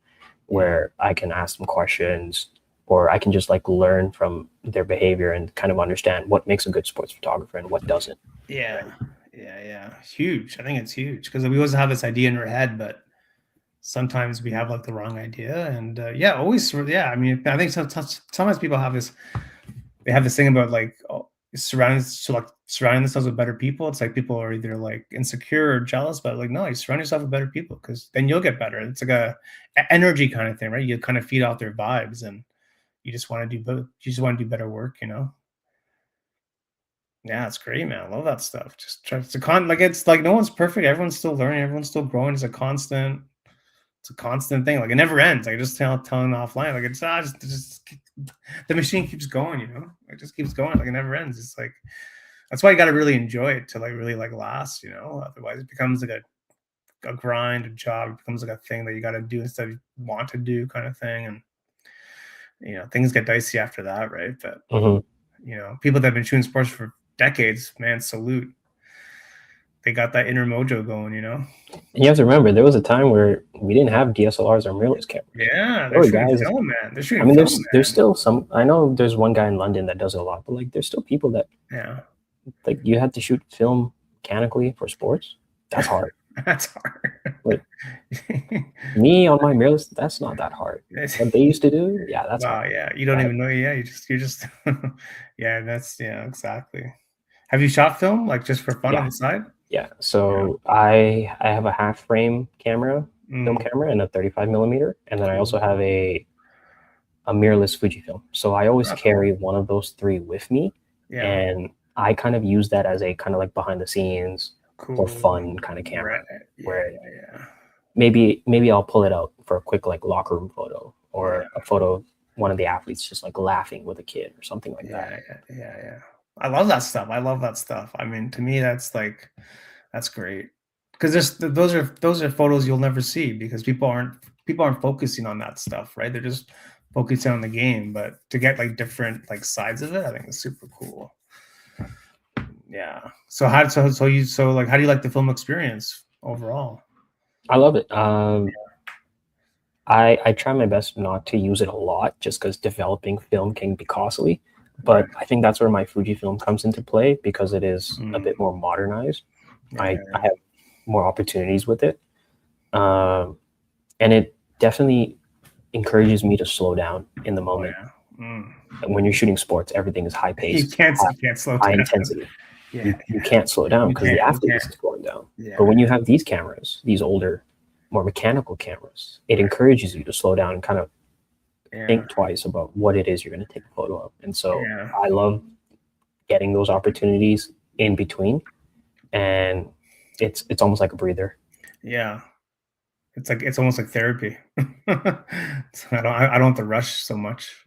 where I can ask them questions, or I can just like learn from their behavior and kind of understand what makes a good sports photographer and what doesn't. Yeah. Yeah. Huge. I think it's huge because we always have this idea in our head, but sometimes we have like the wrong idea. And always, yeah. I mean, I think sometimes people have this, they have this thing about like surrounding themselves with better people. It's like people are either like insecure or jealous, but like, no, you surround yourself with better people because then you'll get better. It's like a energy kind of thing, right? You kind of feed off their vibes and you just want to do both. You just want to do better work, you know? Yeah, it's great, man. I love that stuff. Just try like it's like no one's perfect. Everyone's still learning. Everyone's still growing. It's a constant thing. Like it never ends. Like just telling offline. Like it's just the machine keeps going. You know, it just keeps going. Like it never ends. It's like that's why you got to really enjoy it to like really like last. You know, otherwise it becomes like a grind, a job. It becomes like a thing that you got to do instead of want to do kind of thing. And you know, things get dicey after that, right? But you know, people that have been shooting sports for decades, man, salute. They got that inner mojo going, you know. And you have to remember, there was a time where we didn't have DSLRs or mirrorless cameras. Yeah, they're shooting film, man. They're shooting. I mean, there's still some. I know there's one guy in London that does it a lot, but like, there's still people that like you had to shoot film mechanically for sports. That's hard. That's hard. Like, me on my mirrorless, that's not that hard. What they used to do, yeah, that's wow. Hard. Yeah, you don't even know. Yeah, you're just yeah, exactly. Have you shot film like just for fun on the side? Yeah. So I have a half frame camera, film camera, and a 35 millimeter, and then I also have a mirrorless Fujifilm. So I always carry one of those three with me, and I kind of use that as a kind of like behind the scenes or fun kind of camera, where maybe I'll pull it out for a quick like locker room photo or a photo of one of the athletes just like laughing with a kid or something like that. Yeah. I love that stuff. I mean, to me, that's great because those are photos you'll never see because people aren't focusing on that stuff, right? They're just focusing on the game, but to get like different like sides of it, I think is super cool. Yeah. So how do you like the film experience overall? I love it. I try my best not to use it a lot just because developing film can be costly. But I think that's where my Fujifilm comes into play because it is a bit more modernized. I have more opportunities with it. And it definitely encourages me to slow down in the moment. When you're shooting sports, everything is high paced. You can't slow down. High intensity. You can't slow down because the athlete is slowing down. But when you have these cameras, these older, more mechanical cameras, it encourages you to slow down and kind of think twice about what it is you're going to take a photo of. And so I love getting those opportunities in between, and it's almost like a breather. Yeah. It's almost like therapy. So I don't have to rush so much.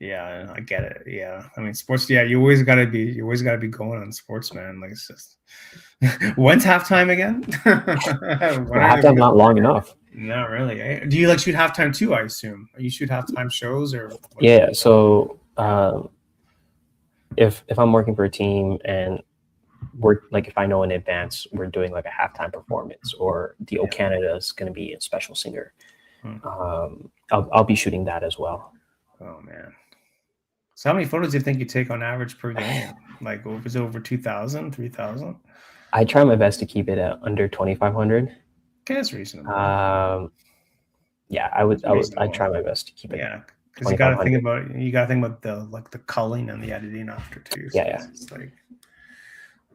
Yeah, I get it. Yeah, I mean, sports. Yeah, you always gotta be going on sports, man. Like it's just when's halftime again? Halftime not long enough. Not really. Eh? Do you like shoot halftime too? I assume you shoot halftime shows or. Yeah. So if I'm working for a team and we're like, if I know in advance we're doing like a halftime performance or the O Canada is going to be a special singer, I'll be shooting that as well. Oh man. So how many photos do you think you take on average per day? Like is it over 2,000, 3,000? I try my best to keep it at under 2,500. Okay, that's reasonable. Yeah, I try my best to keep it. Yeah, because you got to think about the culling and the editing after too. So it's like,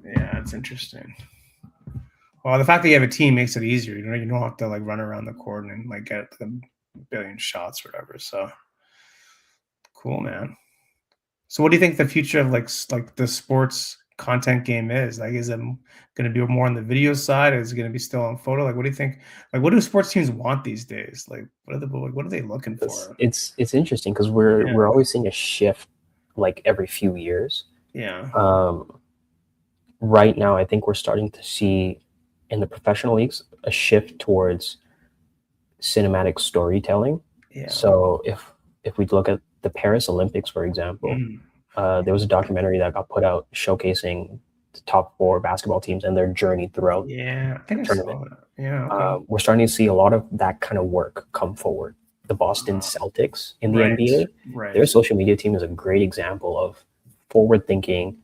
yeah, it's interesting. Well, the fact that you have a team makes it easier. You know, you don't have to like run around the court and like get a billion shots or whatever. So cool, man. So what do you think the future of like the sports content game is? Like, is it going to be more on the video side? Is it going to be still on photo? Like, what do you think? Like, what do sports teams want these days? Like, what are they looking for? It's interesting because we're always seeing a shift like every few years. Yeah. Right now, I think we're starting to see in the professional leagues a shift towards cinematic storytelling. Yeah. So if we look at the Paris Olympics, for example, there was a documentary that got put out showcasing the top 4 basketball teams and their journey throughout the tournament. We're starting to see a lot of that kind of work come forward. the Boston Celtics in the Right. NBA. Right. Their social media team is a great example of forward thinking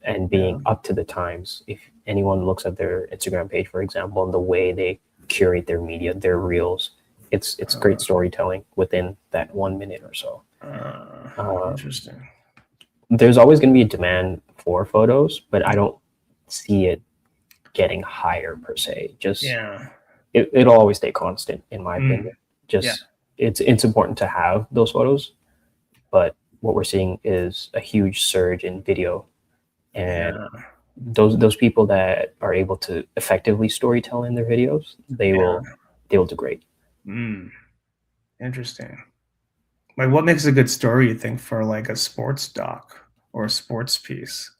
and being Yeah. up to the times. If anyone looks at their Instagram page, for example, and the way they curate their media, their reels, it's great storytelling within that 1 minute or so. Interesting. There's always going to be a demand for photos, but I don't see it getting higher per se. Just Yeah. it'll always stay constant in my opinion. Just Yeah. it's important to have those photos, but what we're seeing is a huge surge in video, and Yeah. those people that are able to effectively storytell in their videos, they will do great. Interesting. Like, what makes a good story, you think, for like a sports doc or a sports piece?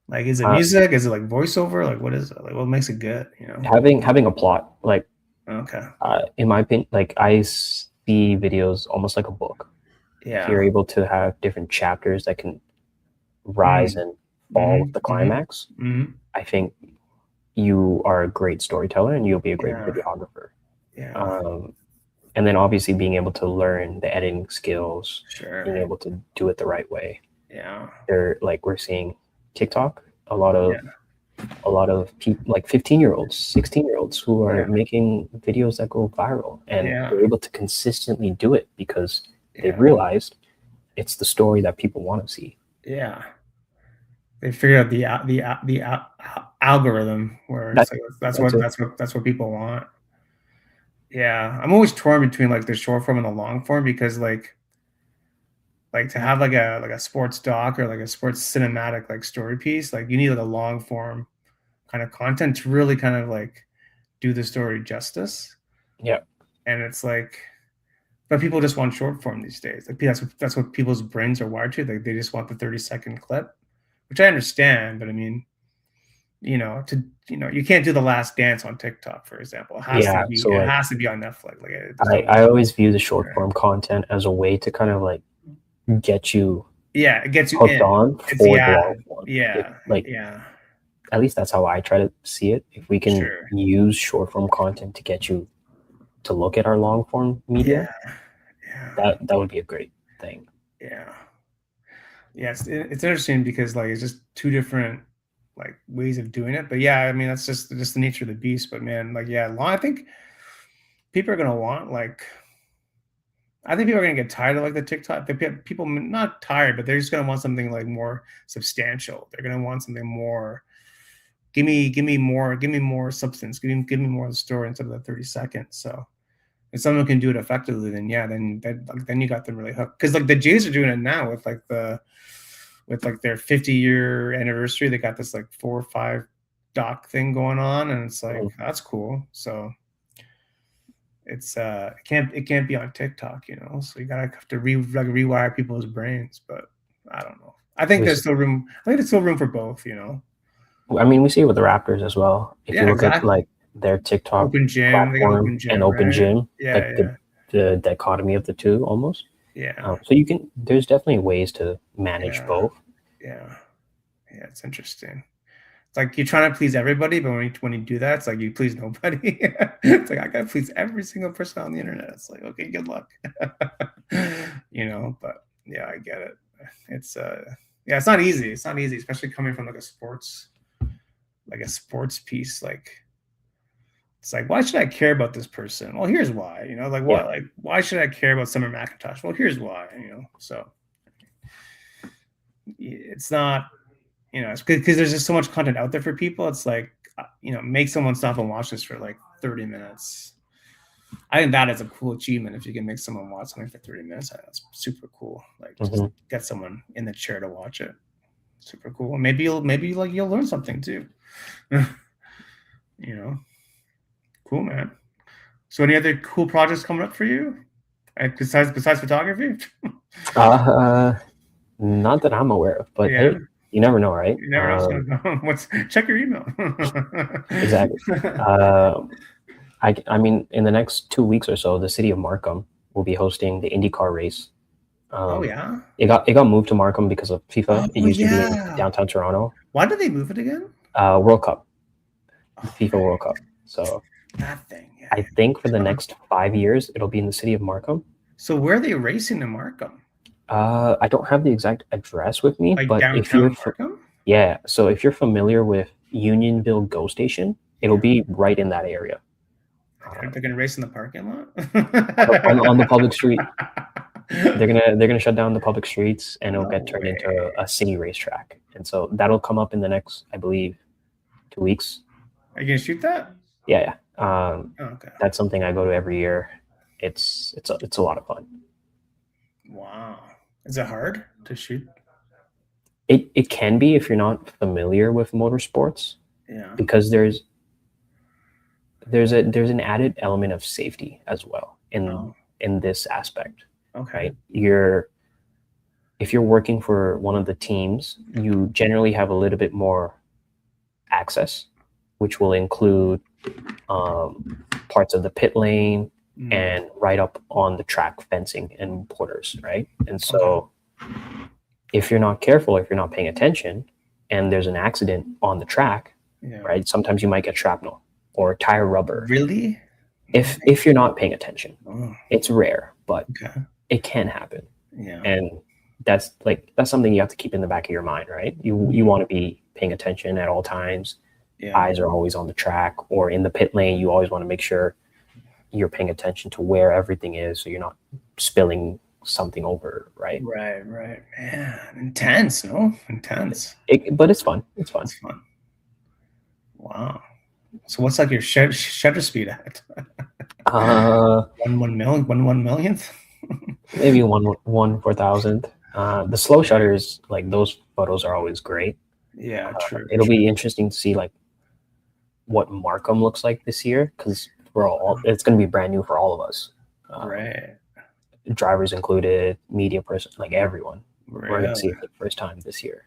Like, is it Uh, music? Is it like voiceover? Like, what is it? Like, what makes it good? You know? having a plot, like Okay. in my opinion, like I see videos almost like a book. If you're Yeah. able to have different chapters that can rise and fall with the climax, I think you are a great storyteller and you'll be a great Yeah. videographer. Yeah. And then obviously being able to learn the editing skills, Sure. being able to do it the right way. Yeah. They're like, we're seeing TikTok, a lot of people like 15-year-olds, 16-year-olds who are making videos that go viral, and they're able to consistently do it because they've realized it's the story that people want to see. Yeah. They figured out the algorithm where it's like that's what people want. Yeah, I'm always torn between like the short form and the long form because like to have like a sports doc or like a sports cinematic like story piece, like you need like a long form kind of content to really kind of like do the story justice. Yeah. And it's like, but people just want short form these days. Like that's what people's brains are wired to. Like they just want the 30-second clip, which I understand, but I mean, you can't do The Last Dance on TikTok, for example. It has to be on Netflix. Like I always view the short form content as a way to kind of like get you it gets you hooked in. on for the long form. At least that's how I try to see it. If we can use short form content to get you to look at our long form media, that would be a great thing. Yeah, it's interesting because like it's just two different like ways of doing it. But yeah, I mean that's just the nature of the beast. But man, like I think people are gonna want like. I think people are gonna get tired of like the TikTok. People not tired, but they're just gonna want something like more substantial. They're gonna want something more. Give me more substance. Give me more of the story instead of the 30 seconds. So if someone can do it effectively, then then you got them really hooked. Because like the Jays are doing it now with their 50-year anniversary. They got this like 4 or 5 doc thing going on, and it's like that's cool. So it's it can't be on TikTok, so you gotta have to rewire people's brains. But I don't know. I think there's still room for both. I mean, we see it with the Raptors as well. If you look at like their TikTok open gym, platform and open gym, like the dichotomy of the two almost. Yeah. So there's definitely ways to manage both. Yeah, it's interesting. It's like you're trying to please everybody, but when you do that, it's like you please nobody. It's like I gotta please every single person on the internet. It's like, okay, good luck. But yeah, I get it. It's it's not easy. It's not easy, especially coming from like a sports piece. Like it's like, why should I care about this person? Well, here's why. Why should I care about Summer McIntosh? Well, here's why. So it's not. It's because there's just so much content out there for people. It's like, make someone stop and watch this for like 30 minutes. I think that is a cool achievement if you can make someone watch something for 30 minutes. That's super cool. Like just get someone in the chair to watch it. Super cool. And maybe you'll learn something too. Cool, man. So any other cool projects coming up for you? Besides photography? Not that I'm aware of, but hey, you never know, right? You never know. Check your email. Exactly. I mean, in the next 2 weeks or so, the city of Markham will be hosting the IndyCar race. It got moved to Markham because of FIFA. It used to be in downtown Toronto. Why did they move it again? World Cup, FIFA World Cup. So That thing, I yeah. think for the next 5 years, it'll be in the city of Markham. So where are they racing in Markham? I don't have the exact address with me, Like but if you're, downtown Markham? yeah, so if you're familiar with Unionville GO Station, it'll Yeah. be right in that area. They're gonna race in the parking lot. On the public street. They're gonna shut down the public streets, and it'll No get turned into way. a city racetrack. And so that'll come up in the next, I believe, 2 weeks. Are you gonna shoot that? Yeah, Oh, okay. that's something I go to every year. It's a lot of fun. Wow. Is it hard to shoot? It can be if you're not familiar with motorsports, Yeah. because there's an added element of safety as well Oh, in this aspect, okay. right? If you're working for one of the teams, you generally have a little bit more access, which will include parts of the pit lane and right up on the track fencing and porters, right? And so if you're not careful, if you're not paying attention, and there's an accident on the track, Yeah. right? Sometimes you might get shrapnel or tire rubber. Really? If you're not paying attention. Oh, It's rare, but okay. it can happen. Yeah. And that's something you have to keep in the back of your mind, right? You want to be paying attention at all times. Yeah. Eyes are always on the track, or in the pit lane. You always want to make sure you're paying attention to where everything is, so you're not spilling something over, right? Right. Man, intense, no? Intense. But it's fun. It's fun. It's fun. Wow. So what's like your shutter speed at? 1 millionth? Maybe one 4,000th. The slow shutters, like those photos are always great. Yeah, true. It'll be interesting to see like what Markham looks like this year, because it's going to be brand new for all of us. Right. Drivers included, media person, like everyone. Really? We're going to see it for the first time this year.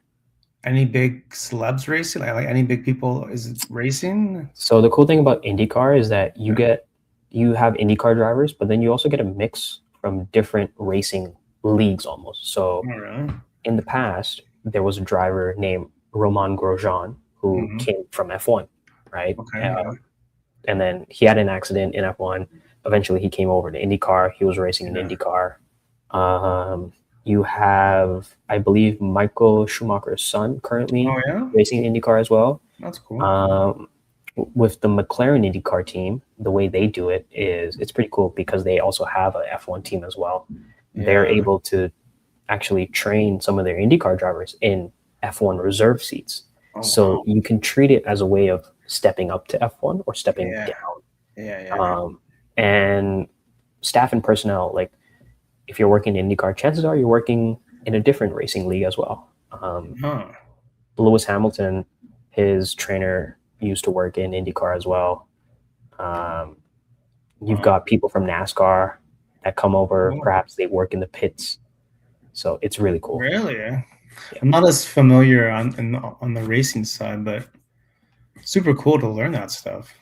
Any big celebs racing? Like any big people is it racing? So the cool thing about IndyCar is that you have IndyCar drivers, but then you also get a mix from different racing leagues almost. So in the past, there was a driver named Romain Grosjean who came from F1, right? Okay. And then he had an accident in F1. Eventually, he came over to IndyCar. He was racing in IndyCar. You have, I believe, Michael Schumacher's son currently racing in IndyCar as well. That's cool. With the McLaren IndyCar team, the way they do it is it's pretty cool, because they also have a F1 team as well. Yeah. They're able to actually train some of their IndyCar drivers in F1 reserve seats. Oh, so you can treat it as a way of stepping up to F1 or stepping down. And staff and personnel, like if you're working in IndyCar, chances are you're working in a different racing league as well. Lewis Hamilton, his trainer, used to work in IndyCar as well. You've got people from NASCAR that come over. Perhaps they work in the pits. So it's really cool. Really? Yeah. I'm not as familiar on the racing side, but super cool to learn that stuff.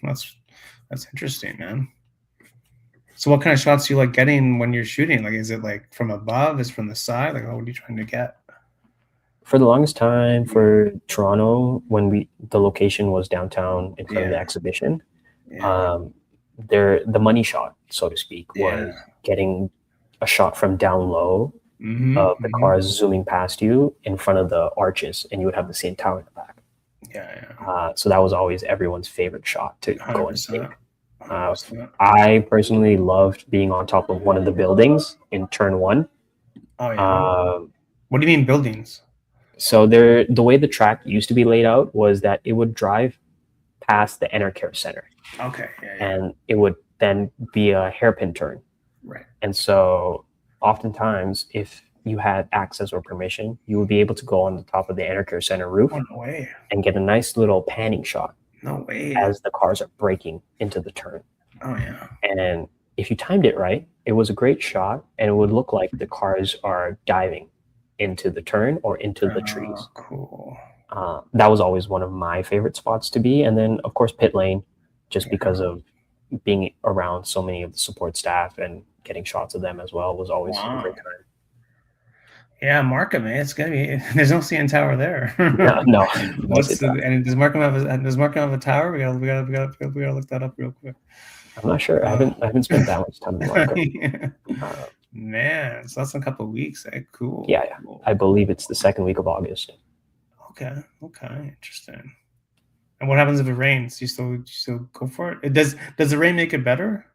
That's interesting, man. So what kind of shots do you like getting when you're shooting? Like, is it like from above? Is it from the side? Like, what are you trying to get? For the longest time for Toronto, when the location was downtown in front of the exhibition, the money shot, so to speak, was getting a shot from down low of the cars zooming past you in front of the arches, and you would have the CN Tower in the back. So that was always everyone's favorite shot to go and take. I personally loved being on top of one of the buildings in turn one. What do you mean buildings? So the way the track used to be laid out was that it would drive past the Enercare Center. Okay. And it would then be a hairpin turn. Right. And so oftentimes, if you had access or permission, you would be able to go on the top of the Enercare Center roof and get a nice little panning shot. No way. As the cars are braking into the turn. Oh, yeah. And if you timed it right, it was a great shot, and it would look like the cars are diving into the turn or into the trees. Cool. That was always one of my favorite spots to be. And then, of course, pit lane, just because of being around so many of the support staff and getting shots of them as well was always a great time. Yeah, Markham, eh? It's gonna be. There's no CN Tower there. No, no, no What's sit down. the and does Markham have a tower? We gotta look that up real quick. I'm not sure. Uh, I haven't spent that much time in Markham. yeah. Uh, Man, so that's in a couple of weeks. Eh? Cool. yeah, yeah. Cool. I believe it's the second week of August. Okay. Okay. Interesting. And what happens if it rains? You still go for it? It does the rain make it better?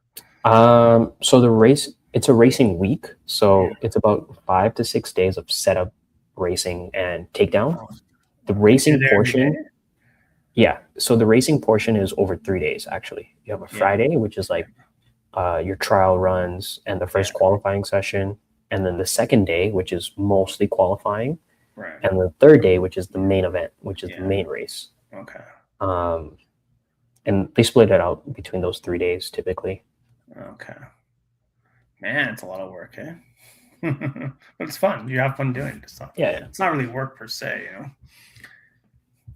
So the race, it's a racing week. Yeah. So it's about 5 to 6 days of setup, racing, and takedown. Oh, The and you're racing there every day? portion, yeah. So the racing portion is over 3 days, actually. You have a Yeah. Friday, which is Yeah. like your trial runs and the Yeah. first qualifying session. And then the second day, which is mostly qualifying. Right. And the third day, which is the main event, which is the Yeah. main race. Okay. Um, and they split it out between those 3 days typically. Okay. Man, it's a lot of work, eh? But it's fun. You have fun doing it. Yeah, yeah. It's not really work per se, you know.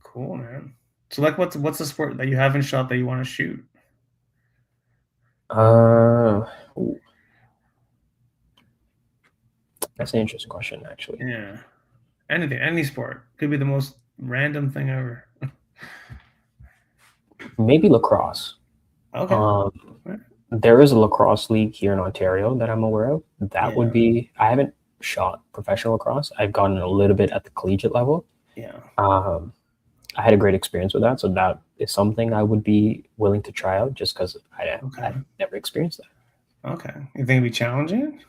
Cool, man. So like what's the sport that you haven't shot that you want to shoot? Ooh, that's an interesting question, actually. Yeah. Anything, any sport. Could be the most random thing ever. Maybe lacrosse. Okay. There is a lacrosse league here in Ontario that I'm aware of. That Yeah. would be, I haven't shot professional lacrosse. I've gotten a little bit at the collegiate level. Yeah. I had a great experience with that. So that is something I would be willing to try out just because Okay. I've never experienced that. Okay. You think it'd be challenging?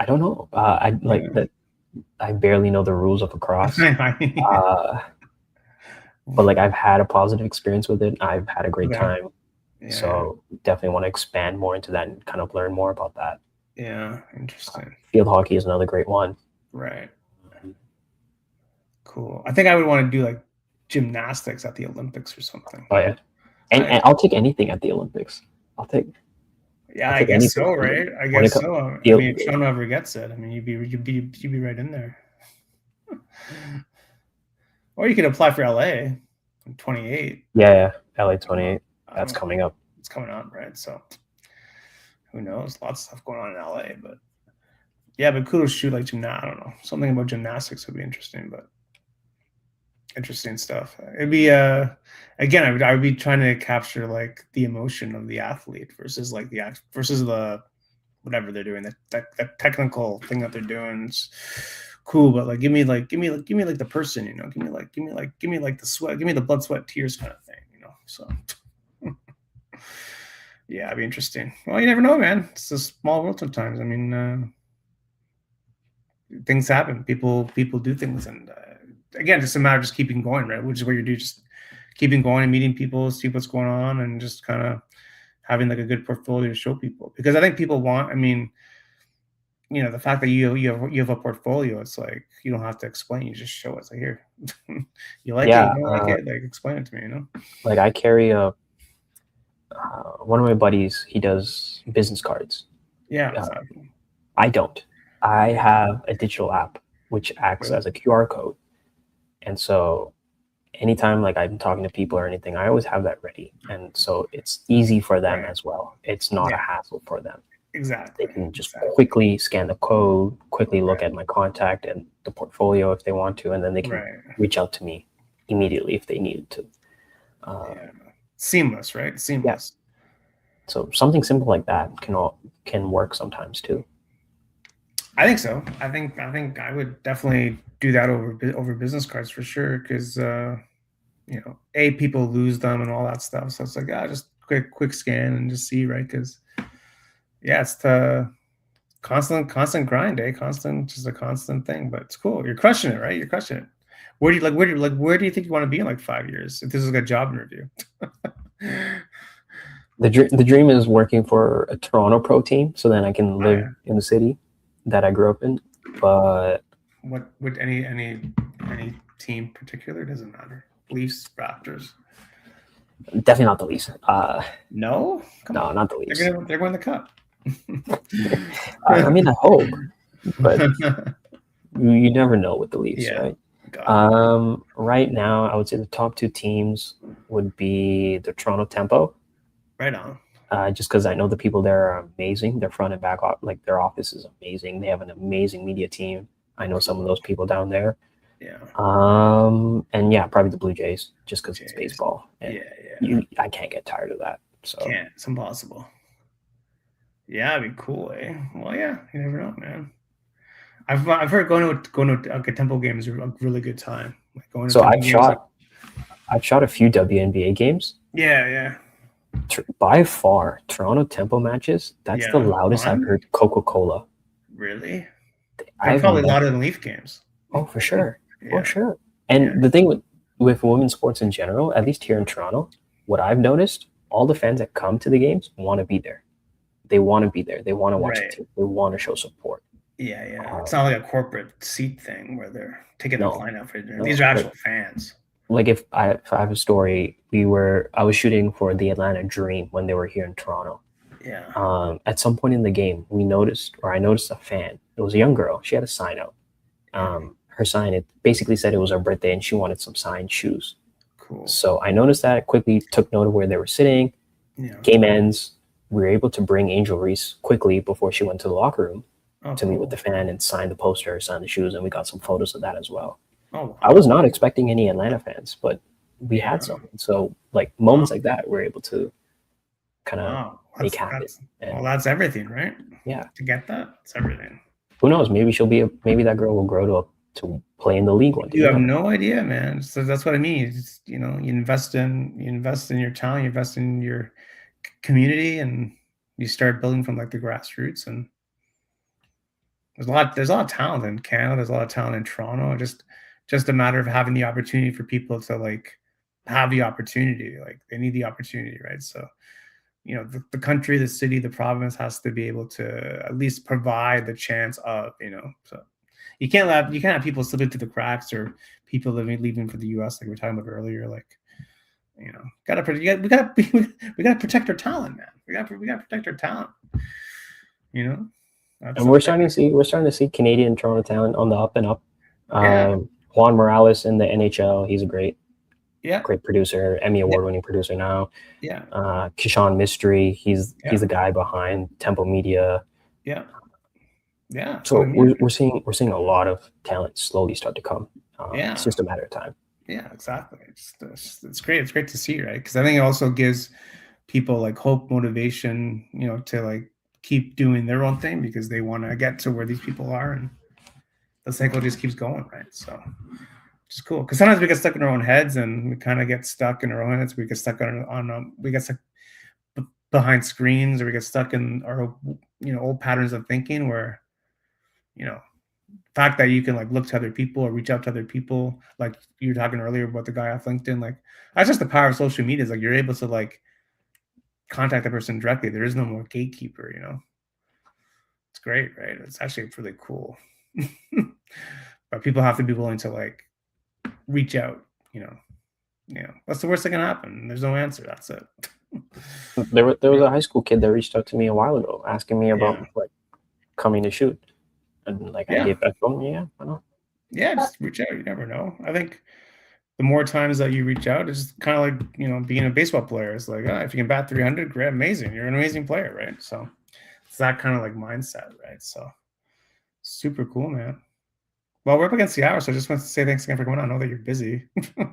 I don't know. I like Yeah. that. I barely know the rules of lacrosse. Yeah. But like I've had a positive experience with it. I've had a great Okay. time. Yeah. So definitely want to expand more into that and kind of learn more about that. Yeah. Interesting. Field hockey is another great one. Right. Cool. I think I would want to do like gymnastics at the Olympics or something. Oh yeah, and I'll take anything at the Olympics. I'll take Yeah, I'll I take guess anything. so, right? I When it guess comes, so. I field, mean, if Sean ever gets it, I mean, you'd be right in there. Or you could apply for LA in 28. yeah, LA 28. I That's don't know. coming up. It's coming up, right? So who knows? Lots of stuff going on in LA, but yeah, but cool to shoot like I don't know. Something about gymnastics would be interesting, but interesting stuff. It'd be again, I would be trying to capture like the emotion of the athlete versus like versus the whatever they're doing, that technical thing that they're doing. It's cool, but like give me like the person, you know, give me like the sweat, give me the blood, sweat, tears kind of thing, you know. So yeah, it'd be interesting. Well, you never know, man. It's a small world sometimes. I mean, things happen. People do things, and again, just a matter of just keeping going, right? Which is what you do, just keeping going and meeting people, see what's going on, and just kind of having like a good portfolio to show people. Because I think people want. I mean, you know, the fact that you have a portfolio, it's like you don't have to explain. You just show it. It's like here, you like it, Yeah, you don't like it, like explain it to me. You know, like I carry a one of my buddies. He does business cards. yeah, I don't. I have a digital app which acts as a QR code, and so anytime like I'm talking to people or anything, I always have that ready, and so it's easy for them right. as well. It's not a hassle for them. Exactly. They can just quickly scan the code, quickly look at my contact and the portfolio if they want to, and then they can reach out to me immediately if they needed to. Seamless, right? Seamless. Yeah. So something simple like that can work sometimes too. I think so. I think I would definitely do that over business cards for sure, because you know, people lose them and all that stuff. So it's like, just quick scan and just see, right? Because yeah, it's the constant grind, just a constant thing. But it's cool. You're crushing it, right? You're crushing it. Where do you think you want to be in like 5 years if this is like a job interview? The dream is working for a Toronto pro team, so then I can live in the city that I grew up in. But what would any team particular, doesn't matter. Leafs, Raptors. Definitely not the Leafs. No, no, not the Leafs. They're going to the Cup. I mean, I hope, but you never know with the Leafs, right? Right now, I would say the top two teams would be the Toronto Tempo. Right on. Just because I know the people there are amazing. Their front and back, like their office is amazing. They have an amazing media team. I know some of those people down there. Yeah. And yeah, probably the Blue Jays, just because it's Jays. baseball. And Yeah. I can't get tired of that. So Can't. It's impossible. Yeah, it'd be cool, eh? Well, yeah, you never know, man. I've heard going to a temple game is a really good time. Like going to so temple games. I've shot a few WNBA games. Yeah. By far, Toronto Temple matches, that's the loudest I've heard Coca-Cola. Really? I've probably louder than Leaf games. Oh, for sure. For sure. And the thing with women's sports in general, at least here in Toronto, what I've noticed, all the fans that come to the games want to be there. They want to be there. They want to watch the team. They want to show support. Yeah. It's not like a corporate seat thing where they're taking the line out for dinner. These are actual fans. Like if I have a story, I was shooting for the Atlanta Dream when they were here in Toronto. Yeah. At some point in the game, I noticed a fan. It was a young girl. She had a sign out. Her sign, it basically said it was her birthday and she wanted some signed shoes. Cool. So I noticed that, quickly took note of where they were sitting. Yeah. Game ends. We were able to bring Angel Reese quickly before she went to the locker room to meet with the fan and sign the poster, sign the shoes, and we got some photos of that as well. Oh, wow. I was not expecting any Atlanta fans, but we had some. So like moments like that, we're able to kind of make happen. Well, that's everything, right? Yeah. To get that, it's everything. Who knows? Maybe maybe that girl will grow to play in the league one day. You have no idea, man. So that's what I mean. It's, you invest in your town, you invest in your community, and you start building from like the grassroots. And there's a lot of talent in Canada. There's a lot of talent in Toronto. Just a matter of having the opportunity for people to like have the opportunity. Like they need the opportunity, right? So, the country, the city, the province has to be able to at least provide the chance of, so you can't have people slipping through the cracks or people leaving for the US like we were talking about earlier. Like, we gotta protect our talent, man. We gotta protect our talent. And we're starting to see Canadian Toronto talent on the up and up. Juan Morales in the NHL, he's a great producer, Emmy award-winning producer now. Kishan Mystery, he's the guy behind Temple Media. So we're seeing a lot of talent slowly start to come. It's just a matter of time. Yeah, exactly. It's great. It's great to see, right? Because I think it also gives people like hope, motivation, to like keep doing their own thing because they want to get to where these people are, and the cycle just keeps going, right? So, which is cool. Because sometimes we get stuck in our own heads, and we kind of get stuck in our own heads. We get stuck we get stuck behind screens, or we get stuck in our old patterns of thinking where the fact that you can like look to other people or reach out to other people, like you were talking earlier about the guy off LinkedIn, like that's just the power of social media. Is like you're able to like contact the person directly. There is no more gatekeeper, it's great, right? It's actually really cool. But people have to be willing to like reach out, what's the worst that can happen? There's no answer. That's it. There was a high school kid that reached out to me a while ago asking me about like coming to shoot. And like I gave back phone, I know. Yeah, just reach out. You never know. I think the more times that you reach out, it's kind of like being a baseball player. It's like, if you can bat 300, great, amazing. You're an amazing player, right? So it's that kind of like mindset, right? So super cool, man. Well, we're up against the hour, so I just want to say thanks again for coming on. I know that you're busy.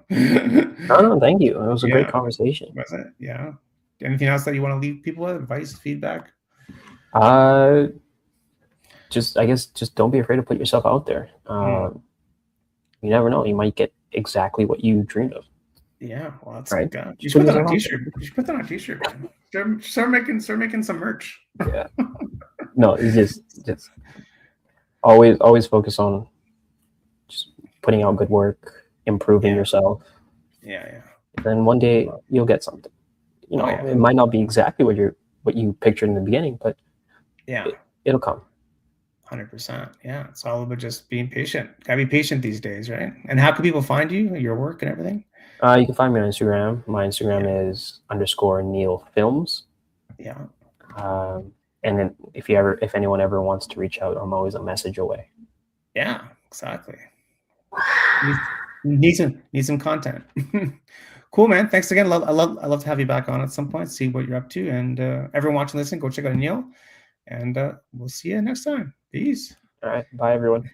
No, thank you. It was a great conversation. Was it? Yeah. Anything else that you want to leave people with? Advice, feedback? Just don't be afraid to put yourself out there. You never know. You might get exactly what you dreamed of. Yeah, well, that's right. You should put that on a t-shirt. You should put that on a t-shirt. Start making some merch. Yeah. No, it's just always focus on just putting out good work, improving yourself. Yeah. Then one day you'll get something. It might not be exactly what you pictured in the beginning, but it'll come. 100%. Yeah, it's all about just being patient. Gotta be patient these days, right? And how can people find you, your work, and everything? You can find me on Instagram. My Instagram is _Neil Films. Yeah. And then if anyone ever wants to reach out, I'm always a message away. Yeah, exactly. Need some content. Cool, man. Thanks again. I love to have you back on at some point. See what you're up to, and everyone watching, listen, go check out Neil. And we'll see you next time. Peace. All right. Bye, everyone.